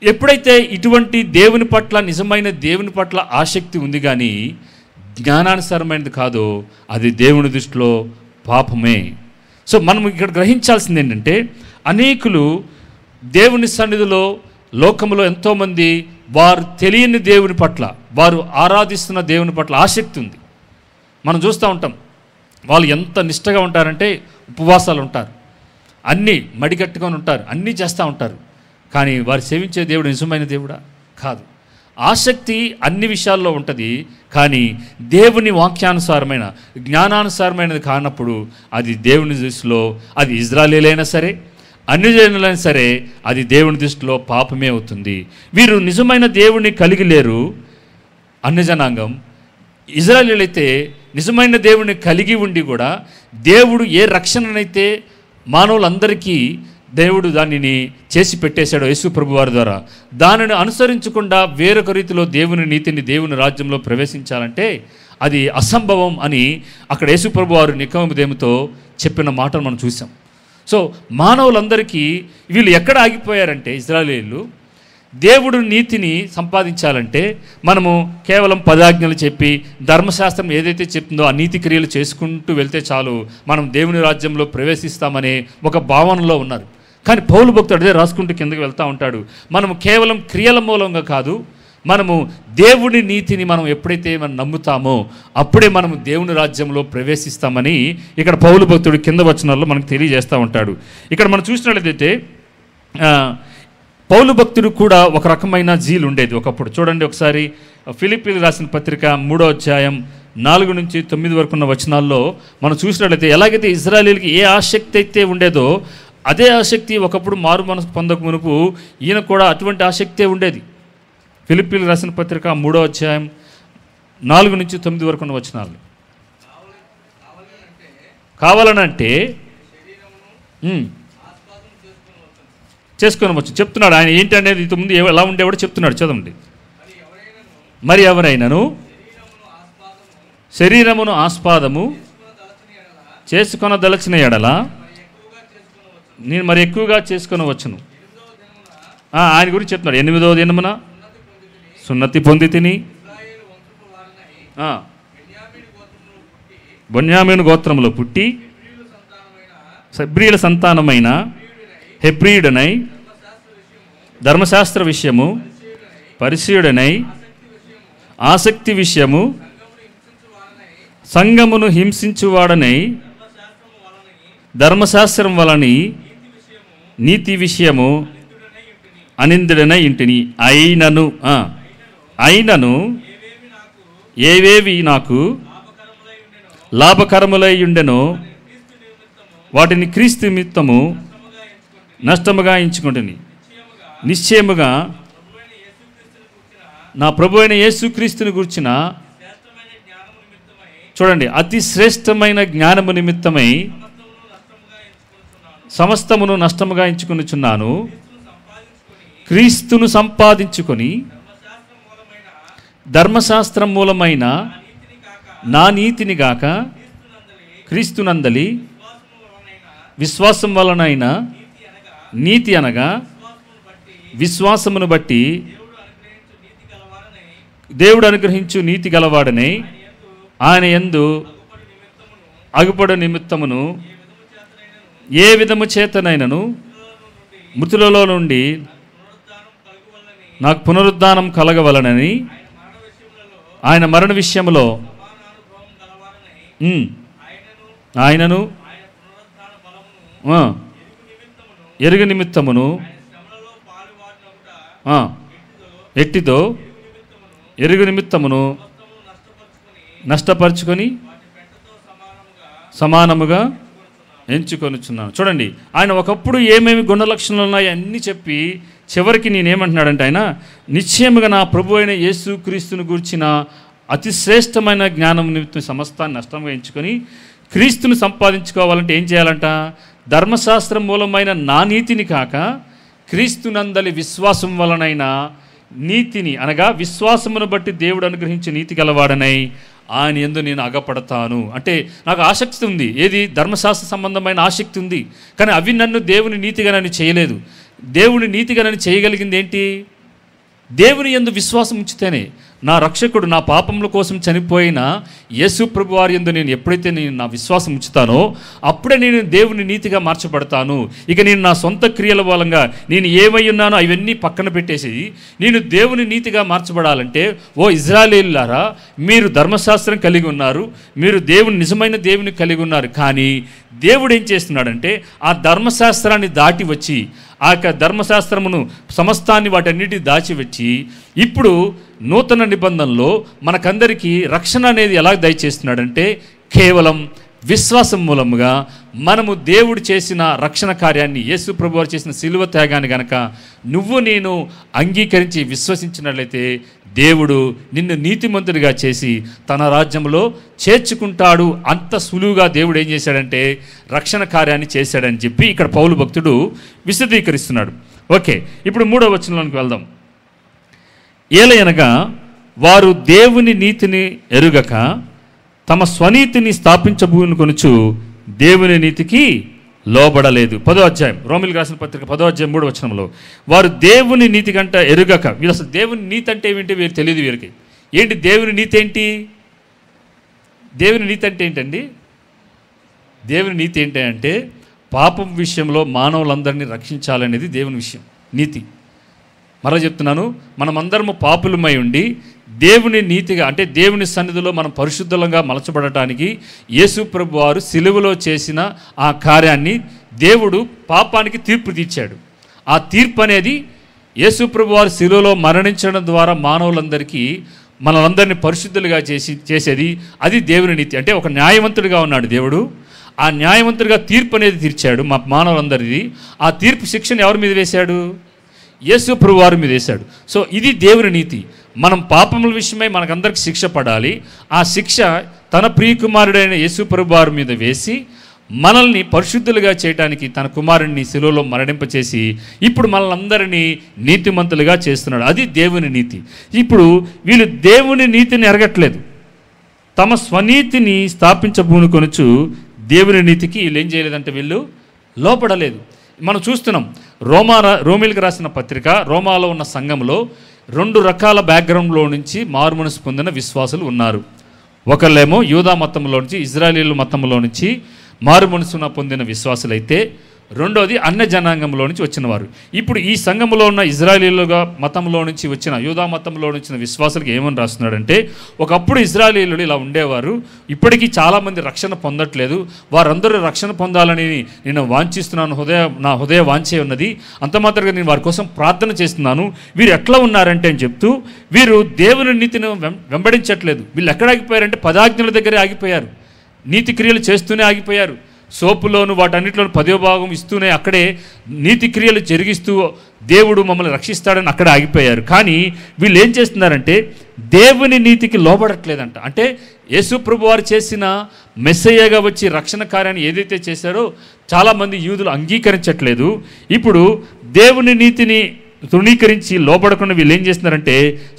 ఎప్పుడైతే ఇటువంటి దేవుని పట్ల, నిజమైన దేవుని పట్ల ఆసక్తి ఉంది కానీ జ్ఞానానుసారమైనది కాదో అది దేవుని దృష్టిలో పాపమే. సో మనం ఇక్కడ గ్రహించాల్సింది ఏంటంటే, అనేకులు దేవుని సన్నిధిలో లోకంలో ఎంతోమంది వారు తెలియని దేవుని పట్ల, వారు ఆరాధిస్తున్న దేవుని పట్ల ఆసక్తి ఉంది. మనం చూస్తూ ఉంటాం, వాళ్ళు ఎంత నిష్టగా ఉంటారంటే ఉపవాసాలు ఉంటారు, అన్నీ మడిగట్టుకొని ఉంటారు, అన్నీ చేస్తూ ఉంటారు. కానీ వారు సేవించే దేవుడు నిజమైన దేవుడా? కాదు. ఆసక్తి అన్ని విషయాల్లో ఉంటుంది, కానీ దేవుని వాక్యానుసారమైన, జ్ఞానానుసారమైనది కానప్పుడు అది దేవుని దృష్టిలో, అది ఇజ్రాయేలీలైనా సరే అన్యజనులైనా సరే, అది దేవుని దృష్టిలో పాపమే అవుతుంది. వీరు నిజమైన దేవుని కలిగి లేరు అన్యజనాంగం. ఇజ్రాయేలీలైతే నిజమైన దేవుని కలిగి ఉండి కూడా దేవుడు ఏ రక్షణనైతే మానవులందరికీ దేవుడు దానిని చేసి పెట్టేశాడో యేసు ప్రభు వారి ద్వారా, దానిని అనుసరించకుండా వేరొక రీతిలో దేవుని నీతిని, దేవుని రాజ్యంలో ప్రవేశించాలంటే అది అసంభవం అని అక్కడ యేసు ప్రభు వారు నికోదేముతో చెప్పిన మాటను మనం చూసాం. సో మానవులందరికీ వీళ్ళు ఎక్కడ ఆగిపోయారంటే, ఇశ్రాయేలీయులు దేవుడు నీతిని సంపాదించాలంటే మనము కేవలం 10 ఆజ్ఞలు చెప్పి ధర్మశాస్త్రం ఏదైతే చెప్తుందో ఆ నీతి క్రియలు చేసుకుంటూ వెళ్తే చాలు, మనం దేవుని రాజ్యంలో ప్రవేశిస్తామనే ఒక భావనలో ఉన్నారు. కానీ పౌలు భక్తుడు అదే రాసుకుంటూ కిందకి వెళ్తూ ఉంటాడు, మనము కేవలం క్రియల మూలంగా కాదు, మనము దేవుని నీతిని మనం ఎప్పుడైతే మనం నమ్ముతామో అప్పుడే మనము దేవుని రాజ్యంలో ప్రవేశిస్తామని ఇక్కడ పౌలు భక్తుడు కింద వచనాల్లో మనకు తెలియజేస్తూ ఉంటాడు. ఇక్కడ మనం చూసినట్లయితే పౌలు భక్తుడు కూడా ఒక రకమైన జీలు ఉండేది ఒకప్పుడు. చూడండి ఒకసారి ఫిలిప్పీలు రాసిన పత్రిక 3వ అధ్యాయం 4 నుంచి 9 వరకు ఉన్న వచనాల్లో మనం చూసినట్లయితే, ఎలాగైతే ఇజ్రాయేలీలకి ఏ ఆసక్తి అయితే ఉండేదో అదే ఆసక్తి ఒకప్పుడు మారు మనసు పొందక మునుపు ఈయన కూడా అటువంటి ఆసక్తే ఉండేది. ఫిలిప్పీలు రాసిన పత్రిక 3వ అధ్యాయం 4 నుంచి 9 వరకు ఉన్న వచనాలు. కావాలనంటే చేసుకోవచ్చు చెప్తున్నాడు ఆయన. ఏంటనేది ఇంతకుముందు ఎలా ఉండేవాడు చెప్తున్నాడు, చదవండి. మరి ఎవరైనాను శరీరమును ఆస్పాదము చేసుకొనదలచిన ఎడల నేను మరి ఎక్కువగా చేసుకొనవచ్చును. ఆయన గురించి చెప్తున్నాడు. 8వ దినమున సున్నతి పొంది తిని బెన్యామీను గోత్రములో పుట్టి హెబ్రీయుల సంతానమైన హెబ్రీయుడనై ధర్మశాస్త్ర విషయము పరిశీయుడనై ఆసక్తి విషయము సంఘమును హింసించువాడనై ధర్మశాస్త్రం వలని నీతి విషయము అనిందుడనై ఇంటిని అయినను ఏవేవి నాకు లాభకరములై ఉండెనో వాటిని క్రీస్తు నిమిత్తము నష్టముగా ఎంచుకుంటుని నిశ్చయముగా నా ప్రభు అయిన యేసుక్రీస్తుని గురించిన, చూడండి, అతి శ్రేష్టమైన జ్ఞానము నిమిత్తమై సమస్తమును నష్టముగా ఎంచుకొనుచున్నాను. క్రీస్తును సంపాదించుకొని ధర్మశాస్త్రం మూలమైన నా నీతిని గాక క్రీస్తునందలి విశ్వాసం వలనైన నీతి అనగా విశ్వాసమును బట్టి దేవుడు అనుగ్రహించు నీతి గలవాడనే ఆయన యందు అగుపడు నిమిత్తమును ఏ విధము చేతనైనను మృతులలో నుండి నాకు పునరుద్ధానం కలగవలనని ఆయన మరణ విషయంలో ఆయనను ఎరుగు నిమిత్తమును ఎట్టిదో ఎరుగు నిమిత్తమును నష్టపరుచుకొని సమానముగా ఎంచుకొనుచున్నాను. చూడండి, ఆయన ఒకప్పుడు ఏమేమి గుణ లక్షణాలు ఉన్నాయో అన్నీ చెప్పి చివరికి నేనేమంటున్నాడంటే, ఆయన నిశ్చయముగా నా ప్రభు అయిన యేసుక్రీస్తుని గూర్చిన అతి శ్రేష్టమైన జ్ఞానం నిమిత్తం సమస్తాన్ని నష్టంగా ఎంచుకొని క్రీస్తుని సంపాదించుకోవాలంటే ఏం చేయాలంట? ధర్మశాస్త్రం మూలమైన నా నీతిని కాక క్రీస్తునందలి విశ్వాసం వలనైన నీతిని అనగా విశ్వాసమును బట్టి దేవుడు అనుగ్రహించి నీతి గలవాడనై ఆయన యందు నేను అగపడతాను. అంటే నాకు ఆసక్తి ఉంది, ఏది ధర్మశాస్త్ర సంబంధమైన ఆసక్తి ఉంది, కానీ అవి నన్ను దేవుని నీతిగా నన్ను చేయలేదు. దేవుని నీతిగా నన్ను చేయగలిగింది ఏంటి? దేవుని యందు విశ్వాసం ఉంచితేనే. నా రక్షకుడు నా పాపముల కోసం చనిపోయిన యేసు ప్రభు వారి యందు నేను ఎప్పుడైతే నేను నా విశ్వాసం ఉంచుతానో అప్పుడే నేను దేవుని నీతిగా మార్చబడతాను. ఇక నేను నా సొంత క్రియల మూలంగా నేను ఏమై ఉన్నానో అవన్నీ పక్కన పెట్టేసి నేను దేవుని నీతిగా మార్చబడాలంటే, ఓ ఇజ్రాయేలీయులారా, మీరు ధర్మశాస్త్రం కలిగి ఉన్నారు, మీరు దేవుని నిజమైన దేవుని కలిగి ఉన్నారు, కానీ దేవుడు ఏం చేస్తున్నాడంటే ఆ ధర్మశాస్త్రాన్ని దాటి వచ్చి ఆ యొక్క ధర్మశాస్త్రమును సమస్తాన్ని వాటన్నిటి దాచి వచ్చి ఇప్పుడు నూతన నిబంధనలో మనకందరికీ రక్షణ అనేది ఎలా దయచేస్తున్నాడంటే కేవలం విశ్వాసం మూలముగా మనము దేవుడు చేసిన రక్షణ కార్యాన్ని, యేసు ప్రభు వారు చేసిన శిలువ త్యాగాన్ని గనక నువ్వు నేను అంగీకరించి విశ్వసించినట్లయితే దేవుడు నిన్ను నీతిమంతుడిగా చేసి తన రాజ్యంలో చేర్చుకుంటాడు. అంత సులువుగా దేవుడు ఏం చేశాడంటే రక్షణ కార్యాన్ని చేశాడని చెప్పి ఇక్కడ పౌలు భక్తుడు విశదీకరిస్తున్నాడు. ఓకే, ఇప్పుడు 3వ వచనంలోకి వెళ్దాం. ఏలయనగా వారు దేవుని నీతిని ఎరుగక తమ స్వనీతిని స్థాపించబూనుకొనుచు దేవుని నీతికి లోబడలేదు. 10వ అధ్యాయం రోమిలికి రాసిన పత్రిక 10వ అధ్యాయం 3వ వచనంలో వారు దేవుని నీతి కంట ఎరుగక, వీరు అసలు దేవుని నీతి అంటే ఏమిటి వీరు తెలియదు. వీరికి ఏంటి దేవుని నీతి ఏంటి? దేవుని నీతి అంటే ఏంటండి? దేవుని నీతి ఏంటి అంటే పాపం విషయంలో మానవులందరినీ రక్షించాలనేది దేవుని విషయం, నీతి. మరలా చెప్తున్నాను, మనమందరము పాపులమై ఉండి దేవుని నీతిగా అంటే దేవుని సన్నిధిలో మనం పరిశుద్ధంగా మలచబడటానికి యేసు ప్రభు వారు సిలువలో చేసిన ఆ కార్యాన్ని దేవుడు పాపానికి తీర్పు తీర్చాడు. ఆ తీర్పు అనేది యేసు ప్రభు వారు సిలువలో మరణించడం ద్వారా మానవులందరికీ మనలందరినీ పరిశుద్ధులుగా చేసేది అది దేవుని నీతి. అంటే ఒక న్యాయవంతుడిగా ఉన్నాడు దేవుడు, ఆ న్యాయవంతుడిగా తీర్పు అనేది తీర్చాడు మా మానవులందరిది. ఆ తీర్పు శిక్షను ఎవరి మీద వేశాడు? యేసు ప్రభు వారి మీద వేశాడు. సో ఇది దేవుని నీతి. మనం పాపముల విషయమై మనకందరికి శిక్ష పడాలి. ఆ శిక్ష తన ప్రియకుమారుడైన యేసు ప్రభు వారి మీద వేసి మనల్ని పరిశుద్ధులుగా చేయడానికి తన కుమారుడిని శిలువలో మరణింపచేసి ఇప్పుడు మనల్ని నీతిమంతులుగా చేస్తున్నాడు. అది దేవుని నీతి. ఇప్పుడు వీళ్ళు దేవుని నీతిని ఎరగట్లేదు, తమ స్వనీతిని స్థాపించబూనుకొనుచు దేవుని నీతికి వీళ్ళు ఏం చేయలేదంటే వీళ్ళు లోపడలేదు. మనం చూస్తున్నాం రోమిలికి రాసిన పత్రిక, రోమాలో ఉన్న సంఘంలో 2 రకాల బ్యాక్గ్రౌండ్లో నుంచి మారుమనసు పొందిన విశ్వాసులు ఉన్నారు. ఒకళ్ళేమో యూదా మతంలో నుంచి, ఇజ్రాయేలీల మతంలో నుంచి మారుమనసున పొందిన విశ్వాసులైతే రెండోది అన్య జనాంగంలో నుంచి వచ్చిన వారు. ఇప్పుడు ఈ సంఘంలో ఉన్న ఇజ్రాయేలీలుగా మతంలో నుంచి వచ్చిన యూదా మతంలో వచ్చిన విశ్వాసులకు ఏమని రాస్తున్నాడంటే, ఒకప్పుడు ఇజ్రాయేలీలు ఇలా ఉండేవారు, ఇప్పటికీ చాలామంది రక్షణ పొందట్లేదు, వారందరూ రక్షణ పొందాలని నేను వాంఛిస్తున్నాను, నా హృదయ వాంఛే ఉన్నది, అంత మాత్రంగా నేను వారి కోసం ప్రార్థన చేస్తున్నాను. వీరు ఎట్లా ఉన్నారంటే అని చెప్తూ వీరు దేవుని నీతిని వెంబడించట్లేదు. వీళ్ళు ఎక్కడ ఆగిపోయారంటే 10 ఆజ్ఞల దగ్గరే ఆగిపోయారు, నీతి క్రియలు చేస్తూనే ఆగిపోయారు. సోపులోను వాటన్నిటిలోనూ 10వ భాగం ఇస్తూనే అక్కడే నీతి క్రియలు జరిగిస్తూ దేవుడు మమ్మల్ని రక్షిస్తాడని అక్కడే ఆగిపోయారు. కానీ వీళ్ళు ఏం చేస్తున్నారంటే దేవుని నీతికి లోబడట్లేదంట. అంటే యేసు ప్రభు వారు చేసిన మెస్సయ్యగా వచ్చి రక్షణ కార్యాన్ని ఏదైతే చేశారో చాలామంది యూదులు అంగీకరించట్లేదు. ఇప్పుడు దేవుని నీతిని తృణీకరించి లోబడకుండా వీళ్ళు ఏం చేస్తున్నారంటే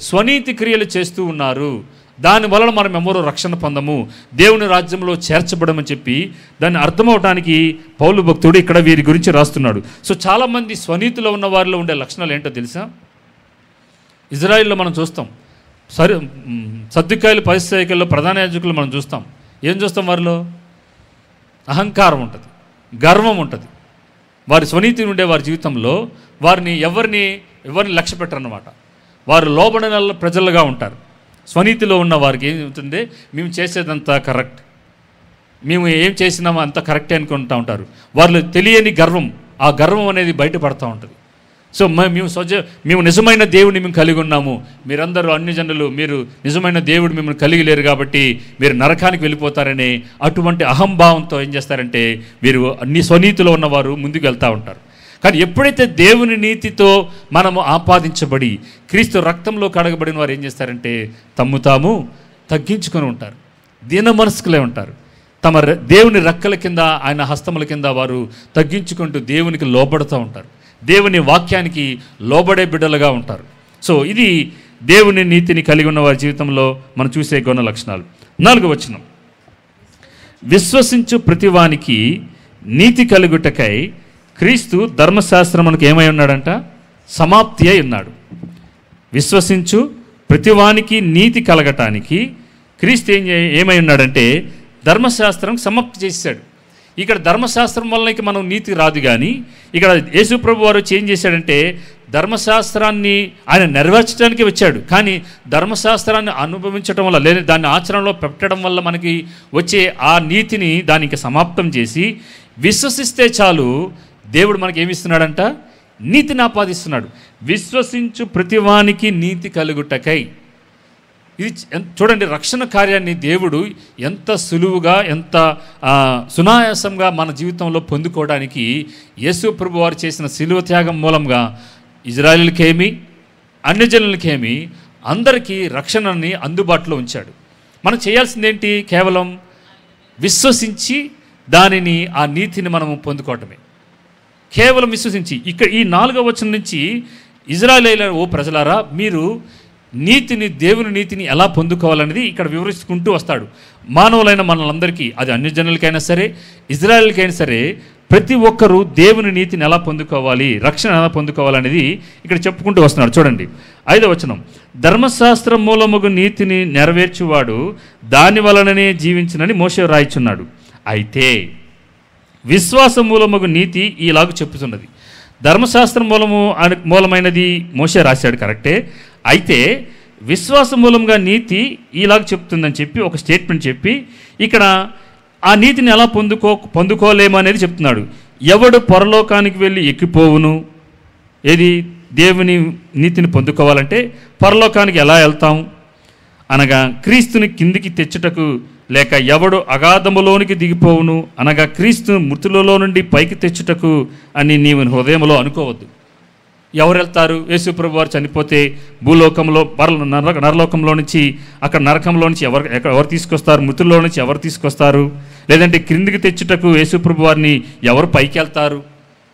స్వనీతి క్రియలు చేస్తూ ఉన్నారు. దానివలన మనం ఎవరో రక్షణ పొందము, దేవుని రాజ్యంలో చేర్చబడమని చెప్పి దాన్ని అర్థమవటానికి పౌలు భక్తుడు ఇక్కడ వీరి గురించి రాస్తున్నాడు. సో చాలామంది స్వనీతిలో ఉన్న వారిలో ఉండే లక్షణాలు ఏంటో తెలుసా? ఇజ్రాయిల్లో మనం చూస్తాం, సద్దుకాయలు పరిస్థితుల్లో ప్రధాన యాజకులు మనం చూస్తాం. ఏం చూస్తాం? వారిలో అహంకారం ఉంటుంది, గర్వం ఉంటుంది. వారి స్వనీతి ఉండే వారి జీవితంలో వారిని ఎవరిని లక్ష్య పెట్టరన్నమాట. వారు లోబడిన ప్రజలుగా ఉంటారు. స్వనీతిలో ఉన్న వారికి ఏమవుతుంది? మేము చేసేదంతా కరెక్ట్, మేము ఏం చేసినామో అంత కరెక్టే అనుకుంటూ ఉంటారు. వాళ్ళు తెలియని గర్వం, ఆ గర్వం అనేది బయటపడుతూ ఉంటుంది. సో మేము నిజమైన దేవుడిని మేము కలిగి ఉన్నాము, మీరందరూ అన్ని జనులు మీరు నిజమైన దేవుడు మిమ్మల్ని కలిగి లేరు కాబట్టి మీరు నరకానికి వెళ్ళిపోతారనే అటువంటి అహంభావంతో ఏం చేస్తారంటే వీరు అన్ని స్వనీతిలో ఉన్నవారు ముందుకు వెళ్తూ ఉంటారు. కానీ ఎప్పుడైతే దేవుని నీతితో మనము ఆపాదించబడి క్రీస్తు రక్తంలో కడగబడిన వారు ఏం చేస్తారంటే తాము తగ్గించుకొని ఉంటారు, దీన మనస్కులే ఉంటారు. తమ దేవుని రెక్కల కింద, ఆయన హస్తముల కింద వారు తగ్గించుకుంటూ దేవునికి లోబడుతూ ఉంటారు, దేవుని వాక్యానికి లోబడే బిడ్డలుగా ఉంటారు. సో ఇది దేవుని నీతిని కలిగి ఉన్న వారి జీవితంలో మనం చూసే గుణ లక్షణాలు. 4వ వచనం, విశ్వసించు ప్రతివానికి నీతి కలుగుటకై క్రీస్తు ధర్మశాస్త్రమునకు ఏమై ఉన్నాడంట? సమాప్తి అయి ఉన్నాడు. విశ్వసించు ప్రతివానికి నీతి కలగటానికి క్రీస్తు ఏమై ఉన్నాడంటే ధర్మశాస్త్రం సమాప్తి చేశాడు. ఇక్కడ ధర్మశాస్త్రం వల్ల మనం నీతి రాదు, కానీ ఇక్కడ యేసు ప్రభు వారు ఏం చేశాడంటే ధర్మశాస్త్రాన్ని ఆయన నెరవేర్చడానికి వచ్చాడు. కానీ ధర్మశాస్త్రాన్ని అనుభవించడం వల్ల లేదా దాన్ని ఆచరణలో పెట్టడం వల్ల మనకి వచ్చే ఆ నీతిని దానికి సమాప్తం చేసి విశ్వసిస్తే చాలు దేవుడు మనకి ఏమిస్తున్నాడంట? నీతిని ఆపాదిస్తున్నాడు. విశ్వసించు ప్రతివానికి నీతి కలుగుటకై. ఇది చూడండి, రక్షణ కార్యాన్ని దేవుడు ఎంత సులువుగా ఎంత సునాయాసంగా మన జీవితంలో పొందుకోవడానికి యేసు ప్రభు వారు చేసిన శిలువ త్యాగం మూలంగా ఇజ్రాయేలుకేమి అన్యజనులకేమి అందరికీ రక్షణని అందుబాటులో ఉంచాడు. మనం చేయాల్సిందేంటి? కేవలం విశ్వసించి దానిని ఆ నీతిని మనము పొందుకోవటమే. కేవలం విశ్వసించి. ఇక్కడ ఈ 4వ వచనం నుంచి ఇజ్రాయేలీయుల ఓ ప్రజలారా, మీరు నీతిని, దేవుని నీతిని ఎలా పొందుకోవాలనేది ఇక్కడ వివరిస్తుంటూ వస్తాడు. మానవులైన మనలందరికీ, అది అన్యజనులకైనా సరే ఇజ్రాయేలుకైనా సరే, ప్రతి ఒక్కరూ దేవుని నీతిని ఎలా పొందుకోవాలి, రక్షణ ఎలా పొందుకోవాలనేది ఇక్కడ చెప్పుకుంటూ వస్తున్నాడు. చూడండి 5వ వచనం, ధర్మశాస్త్రం మూలముగు నీతిని నెరవేర్చువాడు దాని వలననే జీవించునని మోషే రాయిచున్నాడు. అయితే విశ్వాస మూలముగు నీతి ఈలాగు చెప్పుతున్నది. ధర్మశాస్త్రం మూలమైనది మోషే రాశాడు, కరెక్టే. అయితే విశ్వాస మూలంగా నీతి ఈలాగ చెప్తుందని చెప్పి ఒక స్టేట్మెంట్ చెప్పి ఇక్కడ ఆ నీతిని ఎలా పొందుకోలేము అనేది చెప్తున్నాడు. ఎవడు పరలోకానికి వెళ్ళి ఎక్కిపోవును? ఏది? దేవుని నీతిని పొందుకోవాలంటే పరలోకానికి ఎలా వెళ్తాం అనగా క్రీస్తుని కిందికి తెచ్చుటకు, లేక ఎవడు అగాధములోనికి దిగిపోవును అనగా క్రీస్తుని మృతులలో నుండి పైకి తెచ్చుటకు అని నీవు హృదయంలో అనుకోవద్దు. ఎవరు వెళ్తారు? యేసు ప్రభు వారు చనిపోతే భూలోకంలో నరలోకంలో నుంచి, అక్కడ నరకంలో నుంచి ఎవరు తీసుకొస్తారు? మృతుల్లో నుంచి ఎవరు తీసుకొస్తారు? లేదంటే క్రిందికి తెచ్చుటకు యేసు ప్రభు వారిని ఎవరు పైకి వెళ్తారు?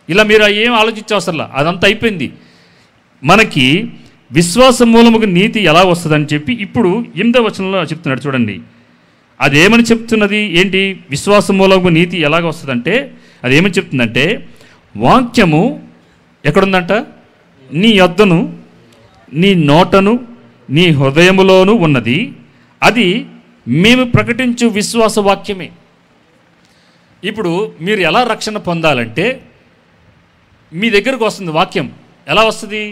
ఇలా మీరు ఏం ఆలోచించవసరంలా, అదంతా అయిపోయింది. మనకి విశ్వాస మూలముగా నీతి ఎలా వస్తుందని చెప్పి ఇప్పుడు 8వ వచనంలో చెప్తున్నాడు. చూడండి, అదేమని చెప్తున్నది? ఏంటి విశ్వాస మూలముగా నీతి ఎలాగ వస్తుందంటే అదేమని చెప్తుందంటే, వాక్యము ఎక్కడుందంట? నీ యొద్దను, నీ నోటను, నీ హృదయములోను ఉన్నది, అది మేము ప్రకటించు విశ్వాస వాక్యమే. ఇప్పుడు మీరు ఎలా రక్షణ పొందాలంటే మీ దగ్గరకు వస్తుంది వాక్యం. ఎలా వస్తుంది?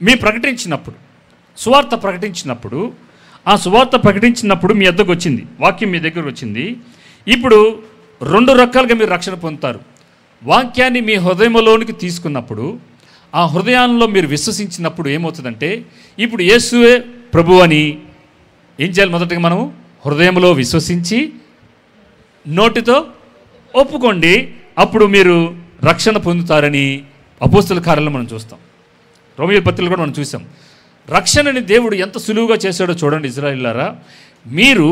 మీ ప్రకటించినప్పుడు, సువార్త ప్రకటించినప్పుడు, ఆ సువార్త ప్రకటించినప్పుడు మీ యొద్దకు వచ్చింది వాక్యం, మీ దగ్గరకు వచ్చింది. ఇప్పుడు 2 రకాలుగా మీరు రక్షణ పొందుతారు. వాక్యాన్ని మీ హృదయంలోనికి తీసుకున్నప్పుడు, ఆ హృదయంలో మీరు విశ్వసించినప్పుడు ఏమవుతుందంటే, ఇప్పుడు యేసువే ప్రభు అని ఏం చేయాలి? మొదటగా మనం హృదయంలో విశ్వసించి నోటితో ఒప్పుకోండి, అప్పుడు మీరు రక్షణ పొందుతారని అపోస్తల కార్యాలను మనం చూస్తాం. రోమీయుల పత్రికలో కూడా మనం చూసాం. రక్షణని దేవుడు ఎంత సులువుగా చేశాడో చూడండి ఇశ్రాయేలీయులారా. మీరు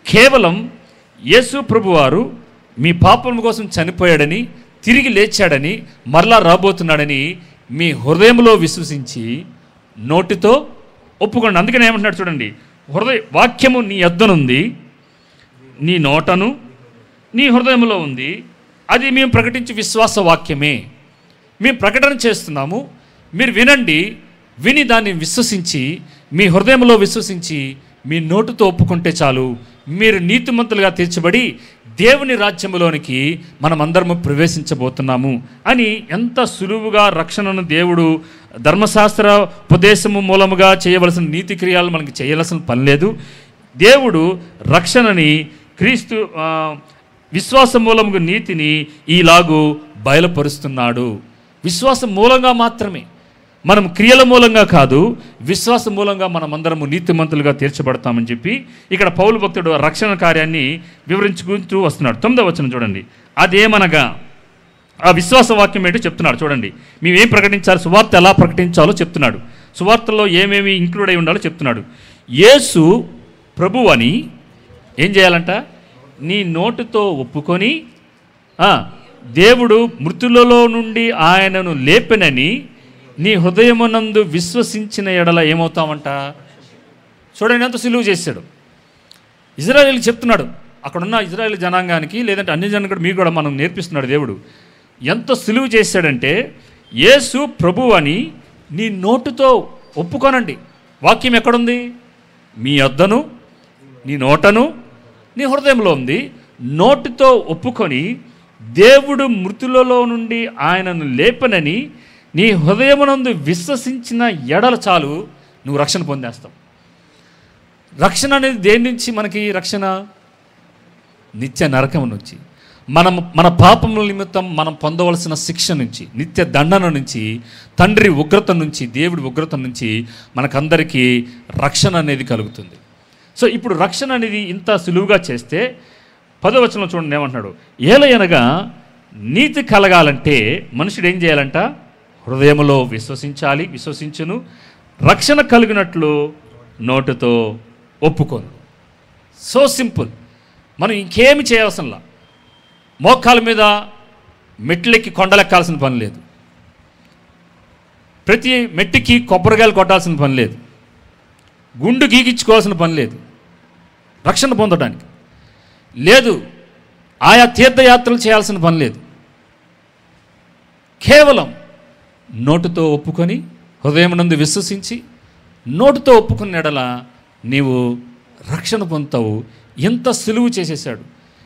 కేవలం యేసు ప్రభువారు మీ పాపం కోసం చనిపోయాడని, తిరిగి లేచాడని, మరలా రాబోతున్నాడని మీ హృదయంలో విశ్వసించి నోటితో ఒప్పుకోండి. అందుకని ఏమంటున్నాడు చూడండి, వాక్యము నీ యొద్దనుంది, నీ నోటను, నీ హృదయంలో ఉంది, అది మేము ప్రకటించే విశ్వాస వాక్యమే. మేము ప్రకటన చేస్తున్నాము, మీరు వినండి. విని దాన్ని విశ్వసించి మీ హృదయంలో విశ్వసించి మీ నోటితో ఒప్పుకుంటే చాలు, మీరు నీతిమంతులుగా తీర్చబడి దేవుని రాజ్యములోనికి మనమందరము ప్రవేశించబోతున్నాము అని ఎంత సులువుగా రక్షణను దేవుడు ధర్మశాస్త్ర ఉపదేశము మూలముగా చేయవలసిన నీతి క్రియలు మనకి చేయవలసిన పని లేదు. దేవుడు రక్షణని క్రీస్తు విశ్వాస మూలముగా నీతిని ఈలాగు బయలుపరుస్తున్నాడు. విశ్వాసం మూలంగా మాత్రమే, మనం క్రియల మూలంగా కాదు, విశ్వాస మూలంగా మనమందరము నీతిమంతులుగా తీర్చబడతామని చెప్పి ఇక్కడ పౌలు భక్తుడు రక్షణ కార్యాన్ని వివరించుకుంటూ వస్తున్నాడు. 9వ వచనం చూడండి, అదేమనగా ఆ విశ్వాస వాక్యం ఏంటో చెప్తున్నాడు. చూడండి, మేమేం ప్రకటించాలి, సువార్త ఎలా ప్రకటించాలో చెప్తున్నాడు. సువార్తలో ఏమేమి ఇంక్లూడ్ అయి ఉండాలో చెప్తున్నాడు. యేసు ప్రభు అని ఏం చేయాలంట? నీ నోటితో ఒప్పుకొని దేవుడు మృతులలో నుండి ఆయనను లేపెనని నీ హృదయమునందు విశ్వసించిన ఎడల ఏమవుతామంట. చూడండి ఎంత సులువు చేశాడు. ఇజ్రాయేల్ చెప్తున్నాడు, అక్కడున్న ఇజ్రాయేల్ జనాంగానికి లేదంటే అన్ని జనానికి కూడా మీకు కూడా మనం నేర్పిస్తున్నాడు దేవుడు. ఎంత సులువు చేశాడంటే, యేసు ప్రభువు అని నీ నోటితో ఒప్పుకోనండి. వాక్యం ఎక్కడుంది? మీ యొద్దను, నీ నోటను, నీ హృదయంలో ఉంది. నోటితో ఒప్పుకొని దేవుడు మృతులలో నుండి ఆయనను లేపనని నీ హృదయమునందు విశ్వసించిన ఎడల చాలు, నువ్వు రక్షణ పొందేస్తావు. రక్షణ అనేది దేని నుంచి మనకి రక్షణ? నిత్య నరకం నుంచి, మన పాపముల నిమిత్తం మనం పొందవలసిన శిక్ష నుంచి, నిత్య దండన నుంచి, తండ్రి ఉగ్రత నుంచి, దేవుడి ఉగ్రత నుంచి మనకందరికీ రక్షణ అనేది కలుగుతుంది. సో ఇప్పుడు రక్షణ అనేది ఇంత సులువుగా చేస్తే 10వ వచనంలో చూడండి ఏమంటున్నాడు. ఏలయనగా నీతి కలగాలంటే మనుషుడు ఏం చేయాలంట? హృదయములో విశ్వసించాలి, విశ్వసించును, రక్షణ కలిగినట్లు నోటితో ఒప్పుకోను. So simple. మనం ఇంకేమి చేయవలసింలా. మోకాల మీద మెట్లెక్కి కొండలెక్కాల్సిన పని లేదు. ప్రతి మెట్టికి కొబ్బరికాయలు కొట్టాల్సిన పని లేదు. గుండు గీకించుకోవాల్సిన పని లేదు రక్షణ పొందడానికి. లేదు ఆయా తీర్థయాత్రలు చేయాల్సిన పని లేదు. కేవలం నోటితో ఒప్పుకొని, హృదయమునందు విశ్వసించి, నోటితో ఒప్పుకున్న ఎడల నీవు రక్షణ పొందుతావు. ఎంత సులువు చేసేసాడు.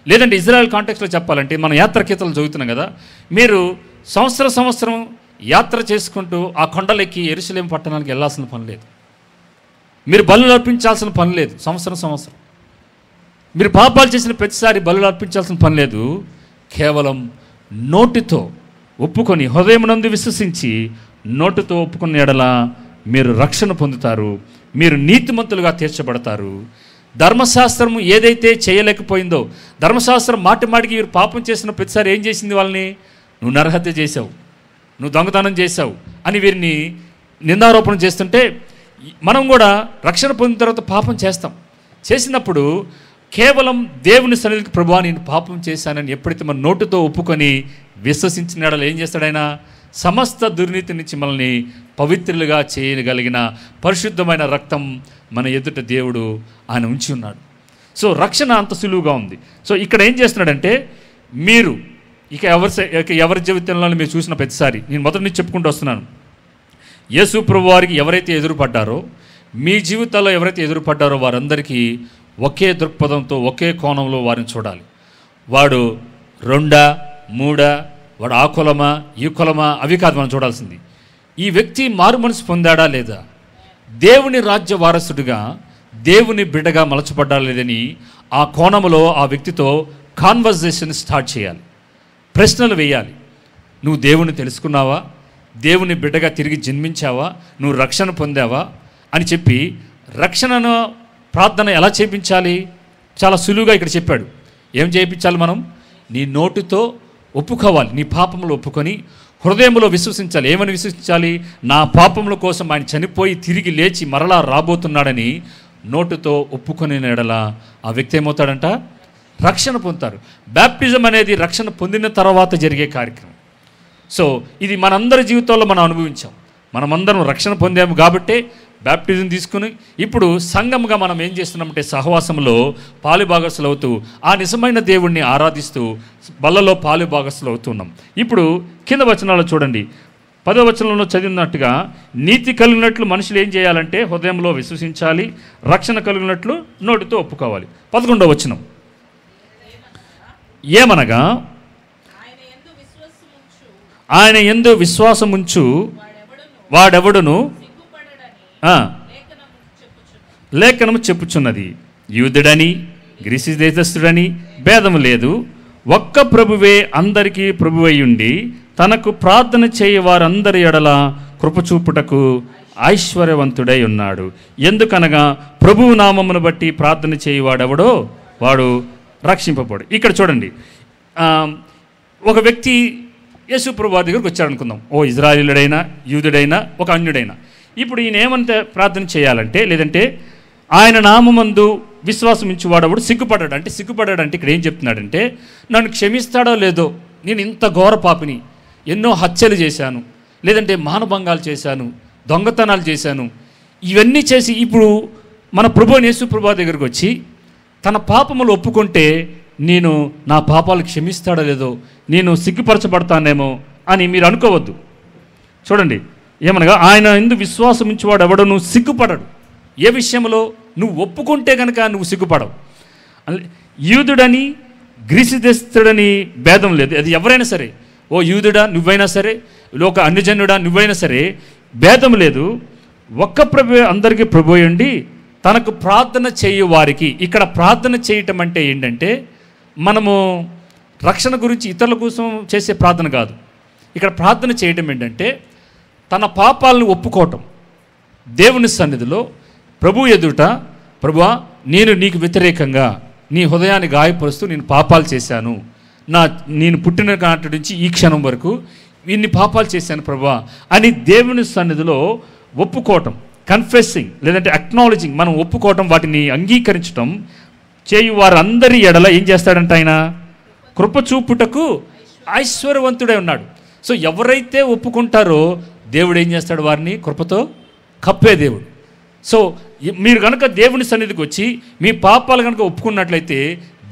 లేదంటే ఇజ్రాయెల్ కాంటెక్స్లో చెప్పాలంటే, మన యాత్ర కీర్తనలు చదువుతున్నాం కదా, మీరు సంవత్సరం యాత్ర చేసుకుంటూ ఆ కొండలెక్కి యెరూషలేము పట్టణానికి వెళ్ళాల్సిన పని లేదు. మీరు బలులు అర్పించాల్సిన పని లేదు. సంవత్సరం మీరు పాపాలు చేసిన ప్రతిసారి బలులు అర్పించాల్సిన పని లేదు. కేవలం నోటితో ఒప్పుకొని, హృదయమునందు విశ్వసించి, నోటితో ఒప్పుకున్న ఎడల మీరు రక్షణ పొందుతారు. మీరు నీతిమంతులుగా తీర్చబడతారు. ధర్మశాస్త్రము ఏదైతే చేయలేకపోయిందో, ధర్మశాస్త్రం మాటికి వీరు పాపం చేసిన ప్రతిసారి ఏం చేసింది? వాళ్ళని, నువ్వు నరహత్య చేసావు, నువ్వు దొంగతనం చేసావు అని వీరిని నిందారోపణ చేస్తుంటే, మనం కూడా రక్షణ పొందిన తర్వాత పాపం చేస్తాం. చేసినప్పుడు కేవలం దేవుని సన్నిధికి, ప్రభువా నేను పాపం చేశానని ఎప్పుడైతే మన నోటితో ఒప్పుకొని విశ్వసించిన ఎడల ఏం చేస్తాడు ఆయన? సమస్త దుర్నీతి నుంచి మనల్ని పవిత్రులుగా చేయగలిగిన పరిశుద్ధమైన రక్తం మన ఎదుట దేవుడు ఆయన ఉంచి ఉన్నాడు. సో రక్షణ అంత సులువుగా ఉంది. సో ఇక్కడ ఏం చేస్తున్నాడంటే, మీరు ఇక ఎవరి జీవితంలో మీరు చూసిన ప్రతిసారి నేను మొదటి నుంచి చెప్పుకుంటూ వస్తున్నాను, యేసు ప్రభువు వారికి ఎవరైతే ఎదురుపడ్డారో, మీ జీవితాల్లో ఎవరైతే ఎదురుపడ్డారో వారందరికీ ఒకే దృక్పథంతో, ఒకే కోణంలో వారిని చూడాలి. వాడు 2, 3, వాడు ఆ కులమా ఈ కులమా అవి కాదు మనం చూడాల్సింది. ఈ వ్యక్తి మారు మనసు పొందాడా లేదా, దేవుని రాజ్య వారసుడిగా, దేవుని బిడ్డగా మలచబడ్డా లేదని ఆ కోణంలో ఆ వ్యక్తితో కాన్వర్జేషన్ స్టార్ట్ చేయాలి. ప్రశ్నలు వేయాలి. నువ్వు దేవుని తెలుసుకున్నావా? దేవుని బిడ్డగా తిరిగి జన్మించావా? నువ్వు రక్షణ పొందావా అని చెప్పి, రక్షణను ప్రార్థన ఎలా చేయించాలి? చాలా సులువుగా ఇక్కడ చెప్పాడు. ఏం చేయించాలి? మనం నీ నోటితో ఒప్పుకోవాలి, నీ పాపములు ఒప్పుకొని హృదయంలో విశ్వసించాలి. ఏమని విశ్వసించాలి? నా పాపముల కోసం ఆయన చనిపోయి తిరిగి లేచి మరలా రాబోతున్నాడని నోటితో ఒప్పుకొని ఎడల ఆ వ్యక్తి ఏమవుతాడంట? రక్షణ పొందుతారు. బ్యాప్టిజం అనేది రక్షణ పొందిన తర్వాత జరిగే కార్యక్రమం. సో ఇది మనందరి జీవితంలో మనం అనుభవించాం. మనమందరం రక్షణ పొందాము కాబట్టే బ్యాప్టిజం తీసుకుని ఇప్పుడు సంఘంగా మనం ఏం చేస్తున్నామంటే, సహవాసంలో పాలుభాగస్తులు అవుతూ ఆ నిజమైన దేవుణ్ణి ఆరాధిస్తూ బల్లలో పాలుభాగస్తులు అవుతున్నాం. ఇప్పుడు కింద వచనాలు చూడండి. 10వ వచనంలో చదివినట్టుగా, నీతి కలిగినట్లు మనుషులు ఏం చేయాలంటే హృదయంలో విశ్వసించాలి, రక్షణ కలిగినట్లు నోటితో ఒప్పుకోవాలి. 11వ వచనం ఏమనగా, ఆయన యందు విశ్వాసముంచు వాడెవడును లేఖనము చెప్పుచున్నది, యూదుడని గ్రీసు దేశస్థుడని భేదము లేదు, ఒక్క ప్రభువే అందరికీ ప్రభువయ్యుండి తనకు ప్రార్థన చేయ వారందరి ఎడల కృపచూపుటకు ఐశ్వర్యవంతుడై ఉన్నాడు. ఎందుకనగా ప్రభువు నామమును బట్టి ప్రార్థన చేయవాడెవడో వాడు రక్షింపబడు. ఇక్కడ చూడండి, ఒక వ్యక్తి యేసు ప్రభు వారి దగ్గరికి వచ్చాడనుకుందాం. ఓ ఇజ్రాయేలుడైనా, యూదుడైనా, ఒక అన్యుడైనా. ఇప్పుడు ఈయన ఏమంటే ప్రార్థన చేయాలంటే, లేదంటే ఆయన నామమందు విశ్వాసం ఇచ్చేవాడప్పుడు సిగ్గుపడ్డాడు. అంటే సిగ్గుపడ్డాడంటే ఇక్కడ ఏం చెప్తున్నాడంటే, నన్ను క్షమిస్తాడో లేదో, నేను ఇంత ఘోర పాపిని, ఎన్నో హత్యలు చేశాను, లేదంటే మానభంగాలు చేశాను, దొంగతనాలు చేశాను, ఇవన్నీ చేసి ఇప్పుడు మన ప్రభు యేసు ప్రభు దగ్గరికి వచ్చి తన పాపములు ఒప్పుకుంటే నేను నా పాపాలు క్షమిస్తాడో లేదో, నేను సిగ్గుపరచబడతానేమో అని మీరు అనుకోవద్దు. చూడండి ఏమనగా, ఆయన ఎందు విశ్వాసం ఉంచేవాడు ఎవడో సిగ్గుపడడు. ఏ విషయంలో నువ్వు ఒప్పుకుంటే కనుక నువ్వు సిగ్గుపడవు. యూదుడని గ్రీసు దేశస్తుడని భేదం లేదు. అది ఎవరైనా సరే, ఓ యూదుడా నువ్వైనా సరే, లోక అన్యజనుడా నువ్వైనా సరే, భేదం లేదు. ఒక్క ప్రభు అందరికీ ప్రభు అయ్యుండి తనకు ప్రార్థన చేయు వారికి. ఇక్కడ ప్రార్థన చేయటం అంటే ఏంటంటే, మనము రక్షణ గురించి ఇతరుల కోసం చేసే ప్రార్థన కాదు. ఇక్కడ ప్రార్థన చేయటం ఏంటంటే తన పాపాలను ఒప్పుకోవటం, దేవుని సన్నిధిలో ప్రభు ఎదుట, ప్రభువా నేను నీకు వ్యతిరేకంగా నీ హృదయాన్ని గాయపరుస్తూ నేను పాపాలు చేశాను, నేను పుట్టిన నాటి నుంచి ఈ క్షణం వరకు ఇన్ని పాపాలు చేశాను ప్రభువా అని దేవుని సన్నిధిలో ఒప్పుకోవటం, కన్ఫెస్సింగ్ లేదంటే అక్నాలజింగ్, మనం ఒప్పుకోవటం, వాటిని అంగీకరించటం చేయు వారందరి ఎడల ఏం చేస్తాడంట ఆయన? కృప చూపుటకు ఐశ్వర్యవంతుడై ఉన్నాడు. సో ఎవరైతే ఒప్పుకుంటారో దేవుడు ఏం చేస్తాడు? వారిని కృపతో కప్పే దేవుడు. సో మీరు కనుక దేవుని సన్నిధికి వచ్చి మీ పాపాలు కనుక ఒప్పుకున్నట్లయితే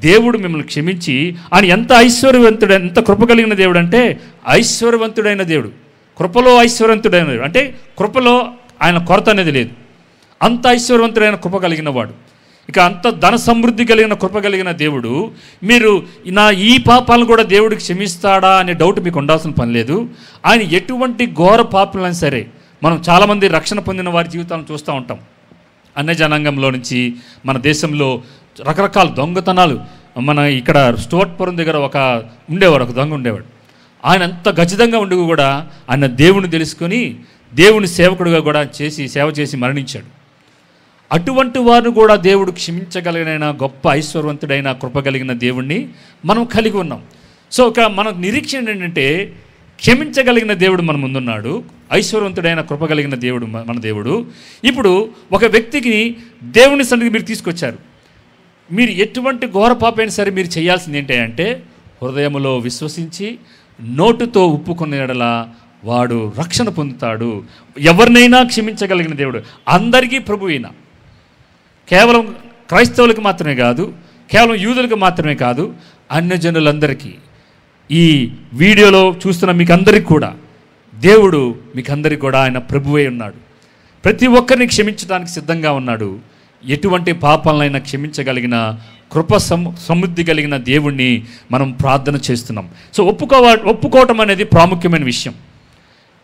దేవుడు మిమ్మల్ని క్షమించి, ఆయన ఎంత ఐశ్వర్యవంతుడు, ఎంత కృప కలిగిన దేవుడు అంటే ఐశ్వర్యవంతుడైన దేవుడు, కృపలో ఐశ్వర్యవంతుడైన దేవుడు. అంటే కృపలో ఆయన కొరత అనేది లేదు. అంత ఐశ్వర్యవంతుడైన కృప కలిగిన వాడు, ఇక అంత ధన సమృద్ధి కలిగిన కృప కలిగిన దేవుడు. మీరు నా ఈ పాపాలను కూడా దేవుడికి క్షమిస్తాడా అనే డౌట్ మీకు ఉండాల్సిన పని లేదు. ఆయన ఎటువంటి ఘోర పాపాలైనా సరే, మనం చాలామంది రక్షణ పొందిన వారి జీవితాలను చూస్తూ ఉంటాం. అన్య జనాంగంలో నుంచి మన దేశంలో రకరకాల దొంగతనాలు. మన ఇక్కడ స్టోర్పురం దగ్గర ఒక దొంగ ఉండేవాడు. ఆయన అంత ఖచ్చితంగా ఉండి కూడా ఆయన దేవుని తెలుసుకొని దేవుని సేవకుడిగా కూడా సేవ చేసి మరణించాడు. అటువంటి వారిని కూడా దేవుడు క్షమించగలిగిన గొప్ప ఐశ్వర్యవంతుడైన కృప కలిగిన దేవుణ్ణి మనం కలిగి ఉన్నాం. సో ఇక మన నిరీక్షణ ఏంటంటే, క్షమించగలిగిన దేవుడు మన ముందున్నాడు, ఐశ్వర్యవంతుడైన కృప కలిగిన దేవుడు మన దేవుడు. ఇప్పుడు ఒక వ్యక్తికి దేవుని సన్నిధికి మీరు తీసుకొచ్చారు. మీరు ఎటువంటి ఘోర పాపైనా సరే మీరు చేయాల్సింది ఏంటంటే, హృదయములో విశ్వసించి నోటుతో ఒప్పుకున్న ఎడల వాడు రక్షణ పొందుతాడు. ఎవరినైనా క్షమించగలిగిన దేవుడు, అందరికీ ప్రభు అయినా, కేవలం క్రైస్తవులకు మాత్రమే కాదు, కేవలం యూదులకు మాత్రమే కాదు, అన్యజనులందరికీ, ఈ వీడియోలో చూస్తున్న మీకు అందరికీ కూడా దేవుడు మీకందరికీ కూడా ఆయన ప్రభువే ఉన్నాడు. ప్రతి ఒక్కరిని క్షమించడానికి సిద్ధంగా ఉన్నాడు. ఎటువంటి పాపాలనైనా క్షమించగలిగిన కృప సమృద్ధి కలిగిన దేవుణ్ణి మనం ప్రార్థన చేస్తున్నాం. సో ఒప్పుకోవటం అనేది ప్రాముఖ్యమైన విషయం.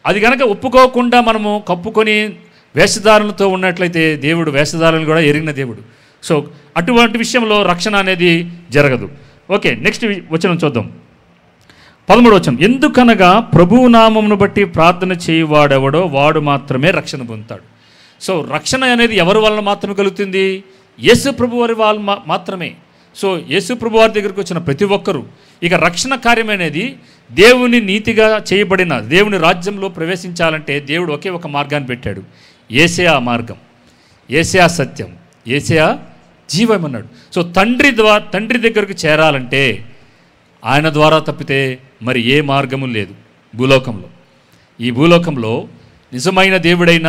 అది కనుక ఒప్పుకోకుండా మనము కప్పుకొని వేషధారణలతో ఉన్నట్లయితే దేవుడు వేషధారణలు కూడా ఎరిగిన దేవుడు. సో అటువంటి విషయంలో రక్షణ అనేది జరగదు. ఓకే, నెక్స్ట్ వచనం చూద్దాం. 13వ వచనం. ఎందుకనగా ప్రభువు నామమును బట్టి ప్రార్థన చేయువాడెవడో వాడు మాత్రమే రక్షణ పొందుతాడు. సో రక్షణ అనేది ఎవరి వలన మాత్రమే కలుగుతుంది? యేసు ప్రభు వారి వాళ్ళు మాత్రమే. సో యేసు ప్రభు వారి దగ్గరికి వచ్చిన ప్రతి ఒక్కరూ, ఇక రక్షణ కార్యం అనేది దేవుని నీతిగా చేయబడిన దేవుని రాజ్యంలో ప్రవేశించాలంటే దేవుడు ఒకే ఒక మార్గాన్ని పెట్టాడు. యేసే ఆ మార్గం, యేసే ఆ సత్యం, యేసే ఆ జీవం అన్నాడు. సో తండ్రి దగ్గరకు చేరాలంటే ఆయన ద్వారా తప్పితే మరి ఏ మార్గము లేదు భూలోకంలో. ఈ భూలోకంలో నిజమైన దేవుడైన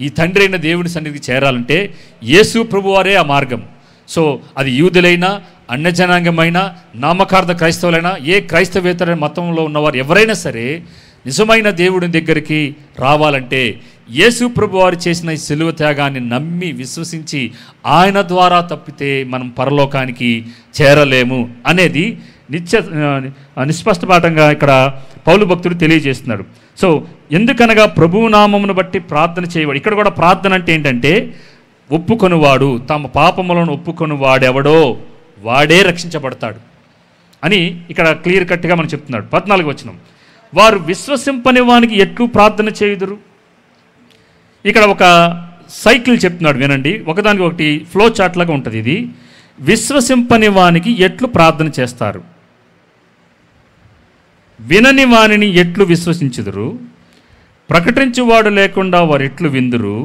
ఈ తండ్రి అయిన దేవుని సన్నిధికి చేరాలంటే యేసు ప్రభువారే ఆ మార్గం. సో అది యూదులైనా, అన్యజనాంగమైనా, నామకార్థ క్రైస్తవులైనా, ఏ క్రైస్తవేతర మతంలో ఉన్నవారు ఎవరైనా సరే నిజమైన దేవుని దగ్గరికి రావాలంటే యేసు ప్రభువారు చేసిన ఈ సిలువ త్యాగాన్ని నమ్మి విశ్వసించి ఆయన ద్వారా తప్పితే మనం పరలోకానికి చేరలేము అనేది నిస్పష్టపాఠంగా ఇక్కడ పౌలు భక్తుడు తెలియజేస్తున్నాడు. సో ఎందుకనగా ప్రభువు నామమును బట్టి ప్రార్థన చేయవాడు. ఇక్కడ కూడా ప్రార్థన అంటే ఏంటంటే, ఒప్పుకొనివాడు, తమ పాపములను ఒప్పుకొని వాడెవడో వాడే రక్షించబడతాడు అని ఇక్కడ క్లియర్ కట్గా మనం చెప్తున్నాడు. 14వ వచనం. వారు విశ్వసింపని వానికి ఎట్లు ప్రార్థన చేయుదురు. ఇక్కడ ఒక సైకిల్ చెప్తున్నాడు, వినండి. ఒకదానికి ఒకటి ఫ్లో చార్ట్ లాగా ఉంటుంది ఇది. విశ్వసింపని వానికి ఎట్లు ప్రార్థన చేస్తారు, వినని వానిని ఎట్లు విశ్వసించుదురు, ప్రకటించువాడు లేకుండా వారు ఎట్లు విందురు,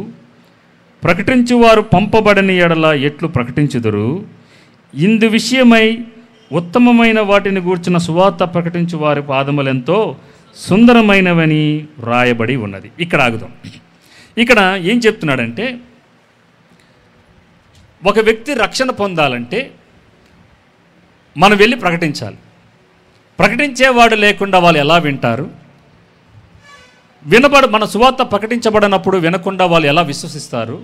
ప్రకటించువారు పంపబడని ఎడల ఎట్లు ప్రకటించుదురు, ఇందు విషయమై ఉత్తమమైన వాటిని గూర్చిన సువార్త ప్రకటించు వారి పాదములెంతో సుందరమైనవని వ్రాయబడి ఉన్నది. ఇక్కడ ఆగుదాం. ఇక్కడ ఏం చెప్తున్నాడంటే, ఒక వ్యక్తి రక్షణ పొందాలంటే మనం వెళ్ళి ప్రకటించాలి. ప్రకటించేవాడు లేకుండా వాళ్ళు ఎలా వింటారు? మన సువార్త ప్రకటించబడినప్పుడు వినకుండా వాళ్ళు ఎలా విశ్వసిస్తారు?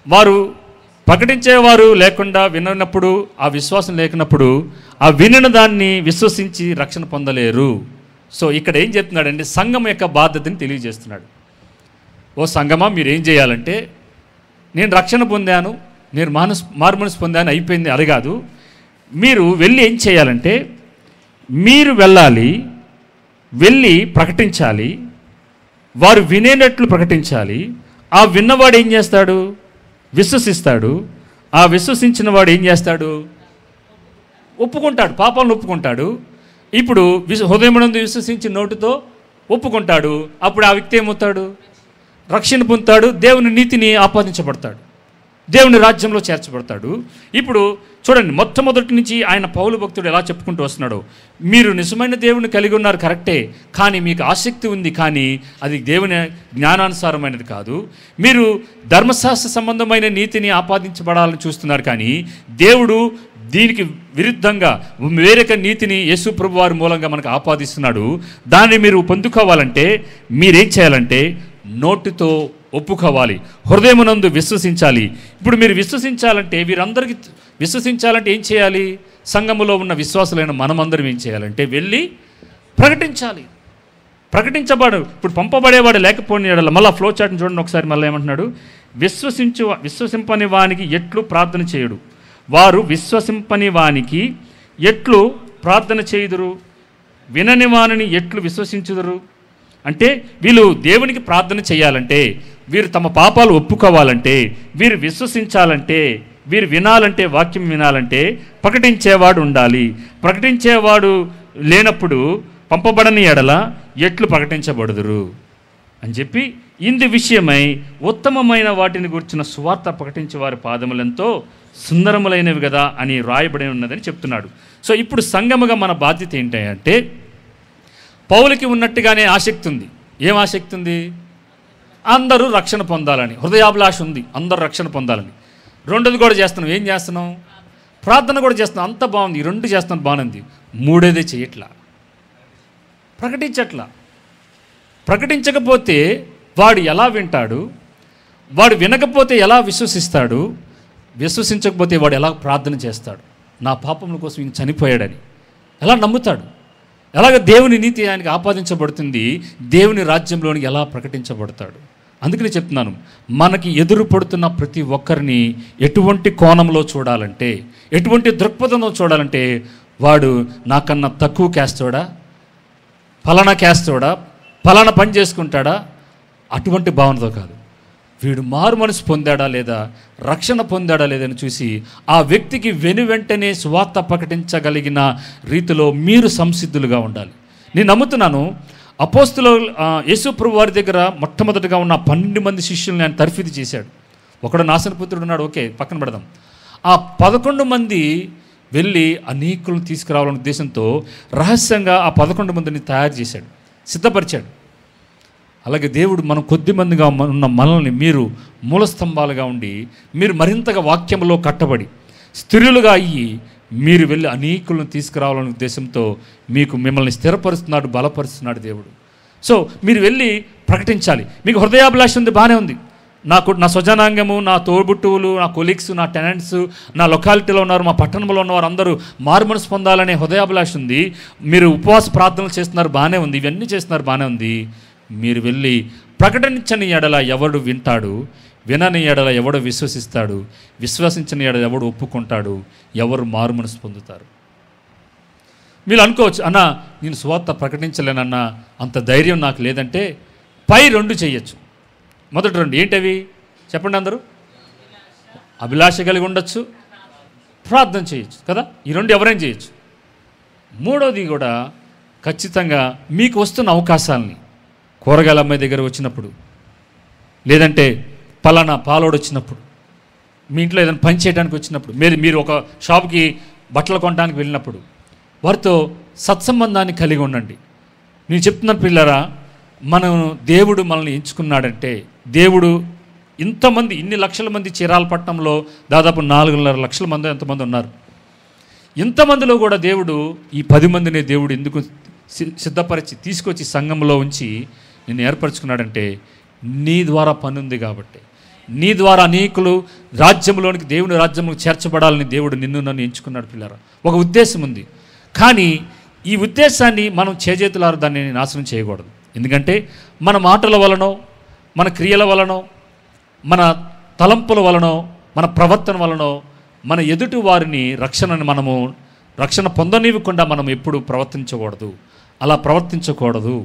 వారు ప్రకటించేవారు లేకుండా వినప్పుడు, ఆ విశ్వాసం లేకున్నప్పుడు ఆ వినిన దాన్ని విశ్వసించి రక్షణ పొందలేరు. సో ఇక్కడ ఏం చెప్తున్నాడంటే, సంఘం యొక్క బాధ్యతని తెలియజేస్తున్నాడు. ఓ సంఘమా, మీరు ఏం చేయాలంటే, నేను రక్షణ పొందాను, నేను మారుమనసు పొందాను, అయిపోయింది అది కాదు. మీరు వెళ్ళి ఏం చేయాలంటే, మీరు వెళ్ళాలి, వెళ్ళి ప్రకటించాలి, వారు వినేటట్లు ప్రకటించాలి. ఆ విన్నవాడు ఏం చేస్తాడు? విశ్వసిస్తాడు. ఆ విశ్వసించిన వాడు ఏం చేస్తాడు? ఒప్పుకుంటాడు, పాపాలను ఒప్పుకుంటాడు. ఇప్పుడు హృదయమునందు విశ్వసించి నోటితో ఒప్పుకుంటాడు. అప్పుడు ఆ వ్యక్తి ఏమవుతాడు? రక్షణ పొందుతాడు, దేవుని నీతిని ఆపాదించబడతాడు, దేవుని రాజ్యంలో చేర్చబడతాడు. ఇప్పుడు చూడండి, మొట్టమొదటి నుంచి ఆయన పౌలు భక్తుడు ఎలా చెప్పుకుంటూ వస్తున్నాడు. మీరు నిజమైన దేవుని కలిగి ఉన్నారు కరెక్టే, కానీ మీకు ఆసక్తి ఉంది, కానీ అది దేవుని జ్ఞానానుసారమైనది కాదు. మీరు ధర్మశాస్త్ర సంబంధమైన నీతిని ఆపాదించబడాలని చూస్తున్నారు, కానీ దేవుడు దీనికి విరుద్ధంగా వేరొక నీతిని యేసు ప్రభు వారి మూలంగా మనకు ఆపాదిస్తున్నాడు. దాన్ని మీరు పొందుకోవాలంటే మీరేం చేయాలంటే, నోటితో ఒప్పుకోవాలి, హృదయమునందు విశ్వసించాలి. ఇప్పుడు మీరు విశ్వసించాలంటే, వీరందరికీ విశ్వసించాలంటే ఏం చేయాలి? సంఘములో ఉన్న విశ్వాసులైన మనమందరం ఏం చేయాలంటే, వెళ్ళి ప్రకటించాలి. ప్రకటించబడు ఇప్పుడు పంపబడేవాడు లేకపోయినా మళ్ళీ ఫ్లో చాట్ని చూడండి ఒకసారి. మళ్ళీ ఏమంటున్నాడు? విశ్వసింపని వానికి ఎట్లు ప్రార్థన చేయుడు, వారు విశ్వసింపని వానికి ఎట్లు ప్రార్థన చేయుదురు, వినని వానిని ఎట్లు విశ్వసించుదురు. అంటే వీళ్ళు దేవునికి ప్రార్థన చేయాలంటే, వీరు తమ పాపాలు ఒప్పుకోవాలంటే, వీరు విశ్వసించాలంటే, వీరు వినాలంటే, వాక్యం వినాలంటే ప్రకటించేవాడు ఉండాలి. ప్రకటించేవాడు లేనప్పుడు పంపబడని ఎడల ఎట్లు ప్రకటించబడుదురు అని చెప్పి, ఇందు విషయమై ఉత్తమమైన వాటిని గురించిన సువార్త ప్రకటించే వారి పాదములెంతో సుందరములైనవి కదా అని రాయబడి ఉన్నదని చెప్తున్నాడు. సో ఇప్పుడు సంఘముగా మన బాధ్యత ఏంటంటే, పౌలుకి ఉన్నట్టుగానే ఆసక్తి ఉంది. ఏం ఆసక్తి ఉంది? అందరూ రక్షణ పొందాలని హృదయాభిలాష ఉంది, అందరూ రక్షణ పొందాలని. రెండోది కూడా చేస్తున్నాం. ఏం చేస్తున్నాం? ప్రార్థన కూడా చేస్తున్నాం. అంత బాగుంది, ఈ రెండు చేస్తున్నాం, బాగుంది. మూడోదే చేయట్లా, ప్రకటించట్లా. ప్రకటించకపోతే వాడు ఎలా వింటాడు? వాడు వినకపోతే ఎలా విశ్వసిస్తాడు? విశ్వసించకపోతే వాడు ఎలా ప్రార్థన చేస్తాడు? నా పాపముల కోసం ఈయన చనిపోయాడని ఎలా నమ్ముతాడు? ఎలాగ దేవుని నీతి ఆయనకి ఆపాదించబడుతుంది? దేవుని రాజ్యంలోని ఎలా ప్రకటించబడతాడు? అందుకని చెప్తున్నాను, మనకి ఎదురు పడుతున్న ప్రతి ఒక్కరిని ఎటువంటి కోణంలో చూడాలంటే, ఎటువంటి దృక్పథంలో చూడాలంటే, వాడు నాకన్నా తక్కువ క్యాస్తోడా, ఫలానా క్యాస్తోడా, ఫలానా పని చేసుకుంటాడా, అటువంటి భావనతో కాదు. వీడు మారు మనసు పొందాడా లేదా, రక్షణ పొందాడా లేదని చూసి ఆ వ్యక్తికి వెంటనే సువార్త ప్రకటించగలిగిన రీతిలో మీరు సంసిద్ధులుగా ఉండాలి. నేను నమ్ముతున్నాను, అపోస్తులు యేసు ప్రభు వారి దగ్గర మొట్టమొదటిగా ఉన్న 12 మంది శిష్యుల్ని ఆయన తర్ఫీదు చేశాడు. ఒకడు నాశనపుత్రుడు ఉన్నాడు, ఓకే పక్కన పెడదాం. ఆ 11 మంది వెళ్ళి అనేకులను తీసుకురావాలనే ఉద్దేశంతో రహస్యంగా ఆ 11 మందిని తయారు చేశాడు, సిద్ధపరిచాడు. అలాగే దేవుడు మనం కొద్ది మందిగా ఉన్న మనల్ని మీరు మూలస్తంభాలుగా ఉండి, మీరు మరింతగా వాక్యంలో కట్టబడి స్థిరులుగా అయ్యి మీరు వెళ్ళి అనేకులను తీసుకురావాలనే ఉద్దేశంతో మిమ్మల్ని స్థిరపరుస్తున్నాడు, బలపరుస్తున్నాడు దేవుడు. సో మీరు వెళ్ళి ప్రకటించాలి. మీకు హృదయాభిలాష ఉంది, బాగానే ఉంది. నా స్వజనాంగము, నా తోబుట్టువులు, నా కొలీగ్స్, నా టెనెంట్స్, నా లొకాలిటీలో ఉన్నారు, మా పట్టణంలో ఉన్నవారు అందరూ మారుమనసు పొందాలనే హృదయాభిలాష ఉంది. మీరు ఉపవాస ప్రార్థనలు చేస్తున్నారు, బాగానే ఉంది. ఇవన్నీ చేస్తున్నారు, బాగానే ఉంది. మీరు వెళ్ళి ప్రకటించని ఎడల ఎవడు వింటాడు, వినని ఎడల ఎవడు విశ్వసిస్తాడు, విశ్వసించని ఎడల ఎవడు ఒప్పుకుంటాడు, ఎవరు మారు మనసు పొందుతారు. మీరు అనుకోవచ్చు, అన్న నేను సువార్త ప్రకటించలేనన్నా అంత ధైర్యం నాకు లేదంటే పై 2 చేయొచ్చు. మొదటి 2 ఏంటవి చెప్పండి అందరూ? అభిలాష కలిగి ఉండొచ్చు, ప్రార్థన చేయొచ్చు కదా. ఈ 2 ఎవరైనా చేయొచ్చు. మూడోది కూడా ఖచ్చితంగా మీకు వస్తున్న అవకాశాలని, కూరగాయల అమ్మాయి దగ్గర వచ్చినప్పుడు, లేదంటే పలానా పాలోడు వచ్చినప్పుడు, మీ ఇంట్లో ఏదైనా పని చేయడానికి వచ్చినప్పుడు, మీరు ఒక షాప్కి బట్టలు కొనడానికి వెళ్ళినప్పుడు వారితో సత్సంబంధాన్ని కలిగి ఉండండి. నేను చెప్తున్నాను పిల్లరా, మనం దేవుడు మనల్ని ఎంచుకున్నాడంటే, దేవుడు ఇంతమంది ఇన్ని లక్షల మంది చీరాలపట్నంలో దాదాపు 4.5 లక్షల మంది ఎంతమంది ఉన్నారు. ఇంతమందిలో కూడా దేవుడు ఈ 10 మందిని దేవుడు ఎందుకు సిద్ధపరిచి తీసుకొచ్చి సంఘంలో ఉంచి నిన్ను ఏర్పరచుకున్నాడంటే, నీ ద్వారా పని ఉంది కాబట్టి, నీ ద్వారా అనేకులు రాజ్యంలోనికి, దేవుని రాజ్యంలోకి చేర్చబడాలని దేవుడు నిన్ను నన్ను ఎంచుకున్నాడు పిల్లరా. ఒక ఉద్దేశం ఉంది. కానీ ఈ ఉద్దేశాన్ని మనం చేజేతులారు దాన్ని నాశనం చేయకూడదు. ఎందుకంటే మన మాటల వలనో, మన క్రియల వలనో, మన తలంపుల వలనో, మన ప్రవర్తన వలనో మన ఎదుటి వారిని రక్షణ పొందనివ్వకుండా మనం ఎప్పుడు ప్రవర్తించకూడదు. అలా ప్రవర్తించకూడదు.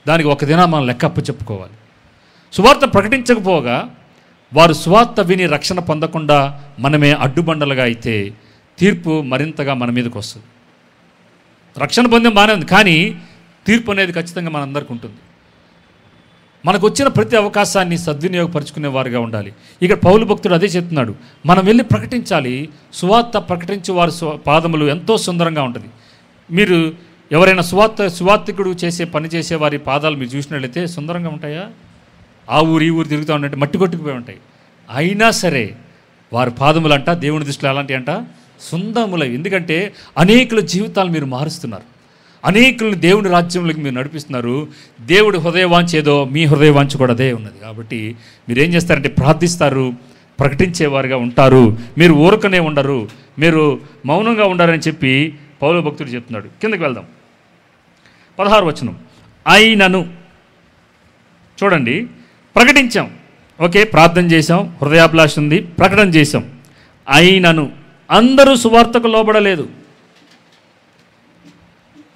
దానికి ఒక దిన మనం లెక్కప్పు చెప్పుకోవాలి. సువార్త ప్రకటించకపోగా వారు సువార్త విని రక్షణ పొందకుండా మనమే అడ్డుబండలుగా అయితే తీర్పు మరింతగా మన మీదకి వస్తుంది. రక్షణ పొందేం బాగానే ఉంది, కానీ తీర్పు అనేది ఖచ్చితంగా మనందరికీ ఉంటుంది. మనకు వచ్చిన ప్రతి అవకాశాన్ని సద్వినియోగపరుచుకునే వారుగా ఉండాలి. ఇక్కడ పౌలు భక్తుడు అదే చెప్తున్నాడు, మనం వెళ్ళి ప్రకటించాలి. సువార్త ప్రకటించే వారి పాదములు ఎంతో సుందరంగా ఉంటుంది. మీరు ఎవరైనా సువార్తికుడు పని చేసే వారి పాదాలు మీరు చూసినట్లయితే సుందరంగా ఉంటాయా? ఆ ఊరు ఈ ఊరు తిరుగుతూ ఉన్నట్టు మట్టి కొట్టుకుపోయి ఉంటాయి. అయినా సరే వారి పాదములు అంట దేవుని దృష్టిలో ఎలాంటి అంట సుందరములవి. ఎందుకంటే అనేకుల జీవితాలు మీరు మారుస్తున్నారు, అనేకులను దేవుని రాజ్యంలోకి మీరు నడిపిస్తున్నారు. దేవుడి హృదయవాంఛ ఏదో మీ హృదయవాంఛ కూడా అదే ఉన్నది. కాబట్టి మీరు ఏం చేస్తారంటే ప్రార్థిస్తారు, ప్రకటించేవారుగా ఉంటారు. మీరు ఊరకనే ఉండరు, మీరు మౌనంగా ఉండారని చెప్పి పౌలు భక్తుడు చెప్తున్నాడు. కిందకి వెళ్దాం. 16వ వచనం. అయినను చూడండి, ప్రకటించాం, ఓకే, ప్రార్థన చేసాం, హృదయాభిలాష ఉంది, ప్రకటన చేసాం. అయినను అందరూ సువార్తకు లోబడలేదు.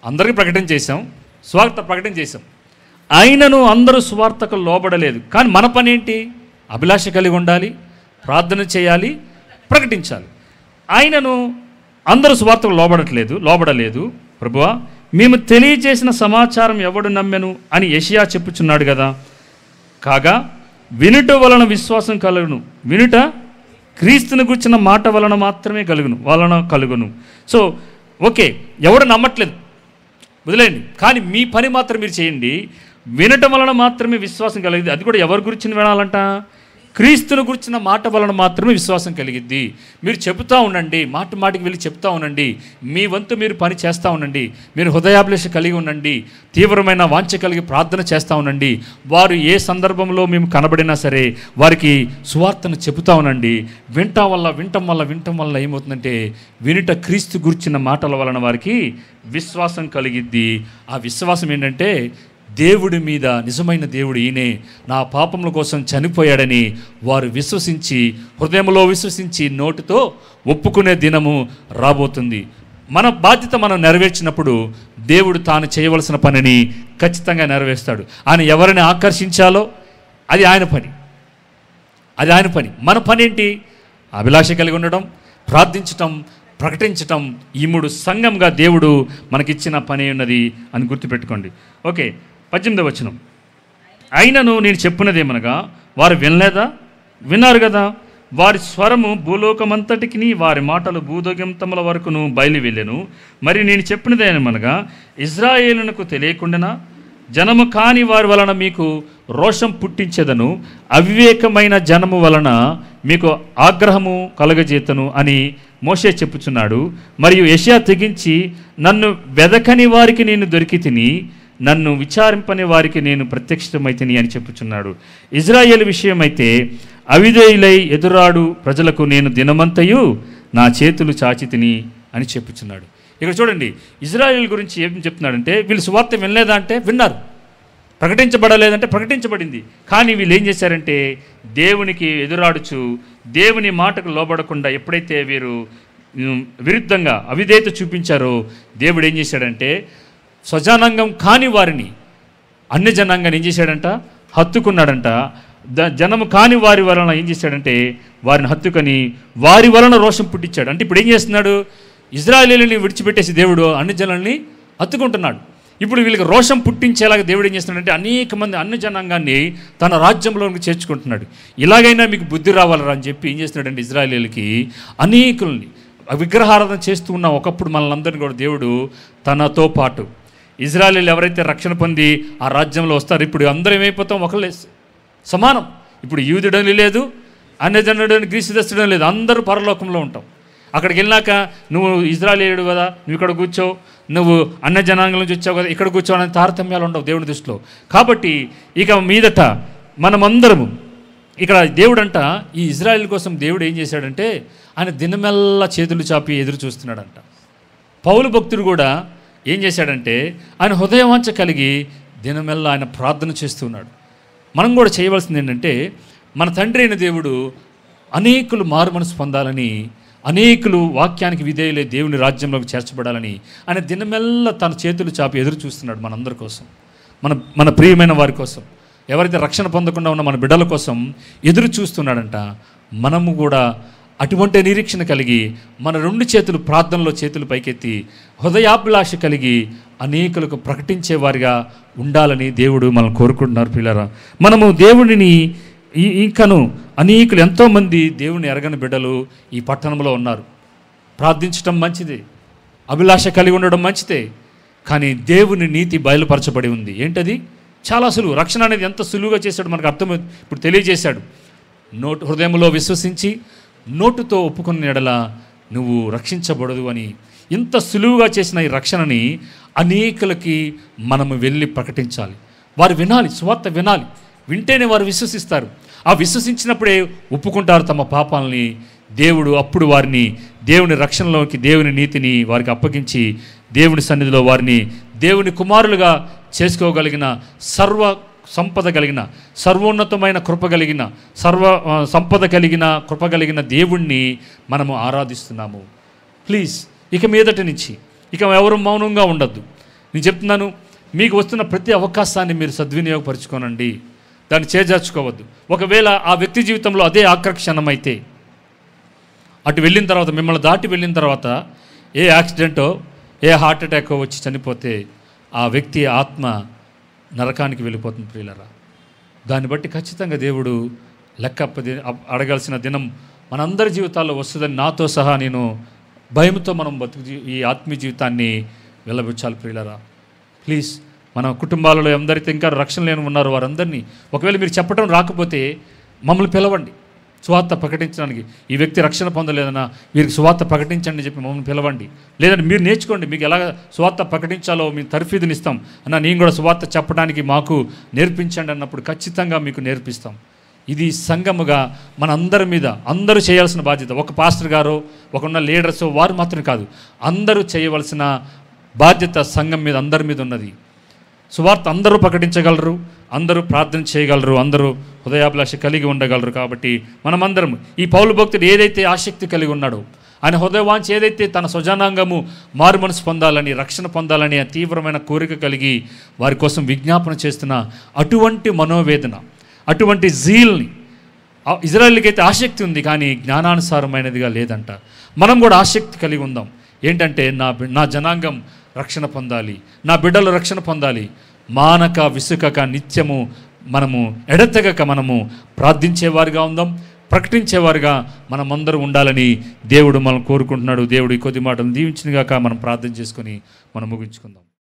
అందరికీ ప్రకటన చేసాం, సువార్త ప్రకటన చేసాం. అయినను అందరూ సువార్తకు లోబడలేదు. కానీ మన పని ఏంటి? అభిలాష కలిగి ఉండాలి, ప్రార్థన చేయాలి, ప్రకటించాలి. అయినను అందరూ సువార్తకు లోబడలేదు. ప్రభువా, మేము తెలియజేసిన సమాచారం ఎవడు నమ్మెను అని యెషయా చెప్పుచున్నాడు కదా. కాగా వినుట వలన విశ్వాసం కలుగును, వినుట క్రీస్తుని గుర్చిన మాట వలన మాత్రమే కలుగును. సో ఓకే, ఎవడు నమ్మట్లేదు వదిలేయండి, కానీ మీ పని మాత్రం మీరు చేయండి. వినటం వలన మాత్రమే విశ్వాసం కలిగింది. అది కూడా ఎవరి గురించి వినాలంట? క్రీస్తుని గురించిన మాట వలన మాత్రమే విశ్వాసం కలిగిద్ది. మీరు చెబుతూ ఉండండి, మాటికి వెళ్ళి చెప్తూ ఉండండి, మీ వంతు మీరు పని చేస్తూ ఉండండి, మీరు హృదయాభిలాష కలిగి ఉండండి, తీవ్రమైన వాంఛ కలిగి ప్రార్థన చేస్తూ ఉండండి. వారు ఏ సందర్భంలో మేము కనబడినా సరే వారికి సువార్తను చెబుతూ ఉండండి. వినటం వల్ల ఏమవుతుందంటే, వినుట క్రీస్తు గురించిన మాటల వలన వారికి విశ్వాసం కలిగిద్ది. ఆ విశ్వాసం ఏంటంటే, దేవుడి మీద, నిజమైన దేవుడు ఈయనే నా పాపముల కోసం చనిపోయాడని వారు విశ్వసించి, హృదయంలో విశ్వసించి నోటితో ఒప్పుకునే దినము రాబోతుంది. మన బాధ్యత మనం నెరవేర్చినప్పుడు దేవుడు తాను చేయవలసిన పనిని ఖచ్చితంగా నెరవేరుస్తాడు. ఆయన ఎవరిని ఆకర్షించాలో అది ఆయన పని. మన పని ఏంటి? అభిలాష కలిగి ఉండడం, ప్రార్థించటం, ప్రకటించటం. ఈ 3 సంఘంగా దేవుడు మనకిచ్చిన పని ఉన్నది అని గుర్తుపెట్టుకోండి. ఓకే, 18వ వచనం. అయినను నేను చెప్పినదేమనగా వారు వినలేదా? విన్నారు కదా. వారి స్వరము భూలోకమంతటికి, వారి మాటలు భూదోగంతముల వరకును బయలు వెళ్ళెను. మరి నేను చెప్పినదేమనగా, ఇజ్రాయేలునకు తెలియకుండానా జనము కాని వారి వలన మీకు రోషం పుట్టించేదను, అవివేకమైన జనము వలన మీకు ఆగ్రహము కలగజేతను అని మోషే చెప్పుచున్నాడు. మరియు యెషయా తెగించి, నన్ను వెదకని వారికి నేను దొరికి తిని, నన్ను విచారింపని వారికి నేను ప్రత్యక్షమైతిని అని చెప్పుచున్నాడు. ఇజ్రాయేలు విషయమైతే అవిధేయులై ఎదురాడు ప్రజలకు నేను దినమంతయు నా చేతులు చాచి తిని అని చెప్పుచున్నాడు. ఇక్కడ చూడండి, ఇజ్రాయేల్ గురించి ఏం చెప్తున్నాడంటే, వీళ్ళు సువార్త వినలేదా అంటే విన్నారు, ప్రకటించబడలేదంటే ప్రకటించబడింది. కానీ వీళ్ళు ఏం చేశారంటే, దేవునికి ఎదురాడుచు దేవుని మాటకు లోబడకుండా ఎప్పుడైతే వీరు విరుద్ధంగా అవిధేయత చూపించారో, దేవుడు ఏం చేశాడంటే, స్వజనాంగం కాని వారిని అన్య జనాంగాన్ని ఏం చేశాడంట? హత్తుకున్నాడంట. జనము కాని వారి వలన ఏం చేశాడంటే, వారిని హత్తుకొని వారి వలన రోషం పుట్టించాడు. అంటే ఇప్పుడు ఏం చేస్తున్నాడు? ఇజ్రాయేలీని విడిచిపెట్టేసి దేవుడు అన్ని జనాల్ని హత్తుకుంటున్నాడు. ఇప్పుడు వీళ్ళకి రోషం పుట్టించేలాగా దేవుడు ఏం చేస్తున్నాడంటే, అనేక మంది అన్ని జనాంగాన్ని తన రాజ్యంలోకి చేర్చుకుంటున్నాడు. ఇలాగైనా మీకు బుద్ధి రావాలరా అని చెప్పి ఏం చేస్తున్నాడంటే, ఇజ్రాయేలీలకి అనేకుల్ని విగ్రహారాధన చేస్తూ ఉన్న ఒకప్పుడు మనల్ని అందరినీ కూడా దేవుడు తనతో పాటు ఇజ్రాయేలీలు ఎవరైతే రక్షణ పొంది ఆ రాజ్యంలో వస్తారు, ఇప్పుడు అందరూ ఏమైపోతాం, ఒకళ్ళే సమానం. ఇప్పుడు యూదుడని లేదు, అన్యజనుడని గ్రీసుదస్తుడని లేదు, అందరూ పరలోకంలో ఉంటాం. అక్కడికి వెళ్ళాక నువ్వు ఇజ్రాయేలీయుడు కదా, నువ్వు ఇక్కడ కూర్చో, నువ్వు అన్య జనాంగం నుంచి వచ్చావు కదా ఇక్కడ కూర్చో అనే తారతమ్యాలు ఉండవు దేవుడి దృష్టిలో. కాబట్టి ఇక మీదట మనమందరము ఇక్కడ దేవుడంట ఈ ఇజ్రాయేల్ కోసం దేవుడు ఏం చేశాడంటే ఆయన దినమెల్లా చేతులు చాపి ఎదురు చూస్తున్నాడంట. పౌలు భక్తుడు కూడా ఏం చేశాడంటే ఆయన హృదయవాంఛ కలిగి దినమెల్లా ఆయన ప్రార్థన చేస్తున్నాడు. మనం కూడా చేయవలసింది ఏంటంటే మన తండ్రి అయిన దేవుడు అనేకులు మారు మనసు పొందాలని, అనేకులు వాక్యానికి విధేయులై దేవుని రాజ్యంలోకి చేర్చబడాలని ఆయన దినమెల్లా తన చేతులు చాపి ఎదురు చూస్తున్నాడు మనందరి కోసం, మన ప్రియమైన వారి కోసం, ఎవరైతే రక్షణ పొందకుండా ఉన్న మన బిడ్డల కోసం ఎదురు చూస్తున్నాడంట. మనము కూడా అటువంటి నిరీక్షణ కలిగి మన రెండు చేతులు ప్రార్థనలో చేతులు పైకెత్తి హృదయాభిలాష కలిగి అనేకులకు ప్రకటించేవారిగా ఉండాలని దేవుడు మనం కోరుకుంటున్నారు. పిల్లరా, మనము దేవుడిని ఇంకను అనేకులు ఎంతోమంది దేవుని ఎరగని బిడ్డలు ఈ పట్టణంలో ఉన్నారు. ప్రార్థించడం మంచిదే, అభిలాష కలిగి ఉండడం మంచిదే, కానీ దేవుని నీతి బయలుపరచబడి ఉంది. ఏంటది? చాలా సులువు. రక్షణ అనేది ఎంత సులువుగా చేశాడు మనకు అర్థం ఇప్పుడు తెలియజేశాడు. హృదయంలో విశ్వసించి నోటుతో ఒప్పుకున్న ఎడల నువ్వు రక్షించబడదు అని ఇంత సులువుగా చేసిన ఈ రక్షణని అనేకులకి మనము వెళ్ళి ప్రకటించాలి. వారు వినాలి, సువార్త వినాలి. వింటేనే వారు విశ్వసిస్తారు. ఆ విశ్వసించినప్పుడే ఒప్పుకుంటారు తమ పాపాలని. దేవుడు అప్పుడు వారిని దేవుని రక్షణలోకి, దేవుని నీతిని వారికి అప్పగించి దేవుని సన్నిధిలో వారిని దేవుని కుమారులుగా చేసుకోగలిగిన, సర్వ సంపద కలిగిన, సర్వోన్నతమైన కృప కలిగిన, సర్వ సంపద కలిగిన, కృప కలిగిన దేవుణ్ణి మనము ఆరాధిస్తున్నాము. ప్లీజ్ ఇక మీదటి నుంచి ఇక ఎవరు మౌనంగా ఉండద్దు. నేను చెప్తున్నాను, మీకు వస్తున్న ప్రతి అవకాశాన్ని మీరు సద్వినియోగపరచుకోనండి, దాన్ని చేజార్చుకోవద్దు. ఒకవేళ ఆ వ్యక్తి జీవితంలో అదే ఆకర్షణం అయితే, అటు వెళ్ళిన తర్వాత, మిమ్మల్ని దాటి వెళ్ళిన తర్వాత ఏ యాక్సిడెంటో ఏ హార్ట్ అటాకో వచ్చి చనిపోతే ఆ వ్యక్తి ఆత్మ నరకానికి వెళ్ళిపోతుంది. ప్రియులరా, దాన్ని బట్టి ఖచ్చితంగా దేవుడు లెక్క అడగాల్సిన దినం మనందరి జీవితాల్లో వస్తుందని నాతో సహా నేను భయంతో మనం ఈ ఆత్మీయ జీవితాన్ని వెళ్ళబుచ్చాలి. ప్రియులరా, ప్లీజ్ మన కుటుంబాలలో ఎందరైతే ఇంకా రక్షణ లేని ఉన్నారో వారందరినీ, ఒకవేళ మీరు చెప్పడం రాకపోతే మమ్మల్ని పిలవండి సువార్త ప్రకటించడానికి. ఈ వ్యక్తి రక్షణ పొందలేదన్నా వీరికి సువార్త ప్రకటించండి చెప్పి మమ్మల్ని పిలవండి. లేదంటే మీరు నేర్చుకోండి, మీకు ఎలా సువార్త ప్రకటించాలో మేము తర్ఫీదుని ఇస్తాం అన్న, నేను కూడా సువార్త చెప్పడానికి మాకు నేర్పించండి అన్నప్పుడు ఖచ్చితంగా మీకు నేర్పిస్తాం. ఇది సంఘముగా మన అందరి మీద అందరూ చేయాల్సిన బాధ్యత. ఒక పాస్టర్ గారు, ఒకన్న లీడర్స్ వారు మాత్రమే కాదు, అందరూ చేయవలసిన బాధ్యత సంఘం మీద, అందరి మీద ఉన్నది. సువార్త అందరూ ప్రకటించగలరు, అందరూ ప్రార్థన చేయగలరు, అందరూ హృదయాభిలాష కలిగి ఉండగలరు. కాబట్టి మనమందరం ఈ పౌలు భక్తుడు ఏదైతే ఆసక్తి కలిగి ఉన్నాడో, ఆయన హృదయవాంఛ ఏదైతే తన స్వజనాంగము మారు మనసు పొందాలని, రక్షణ పొందాలని తీవ్రమైన కోరిక కలిగి వారి కోసం విజ్ఞాపన చేస్తున్న అటువంటి మనోవేదన, అటువంటి జీల్ని, ఇజ్రాయేలుకి అయితే ఆసక్తి ఉంది కానీ జ్ఞానానుసారమైనదిగా లేదంట. మనం కూడా ఆసక్తి కలిగి ఉందాం. ఏంటంటే నా జనాంగం రక్షణ పొందాలి, నా బిడ్డలు రక్షణ పొందాలి. మానక విసుకక నిత్యము మనము ఎడతెగక మనము ప్రార్థించేవారుగా ఉందాం, ప్రకటించేవారుగా మనమందరూ ఉండాలని దేవుడు మనం కోరుకుంటున్నాడు. దేవుడు ఈ కొద్ది మాటలు దీవించినగాక మనం ప్రార్థన చేసుకొని మనం ముగించుకుందాం.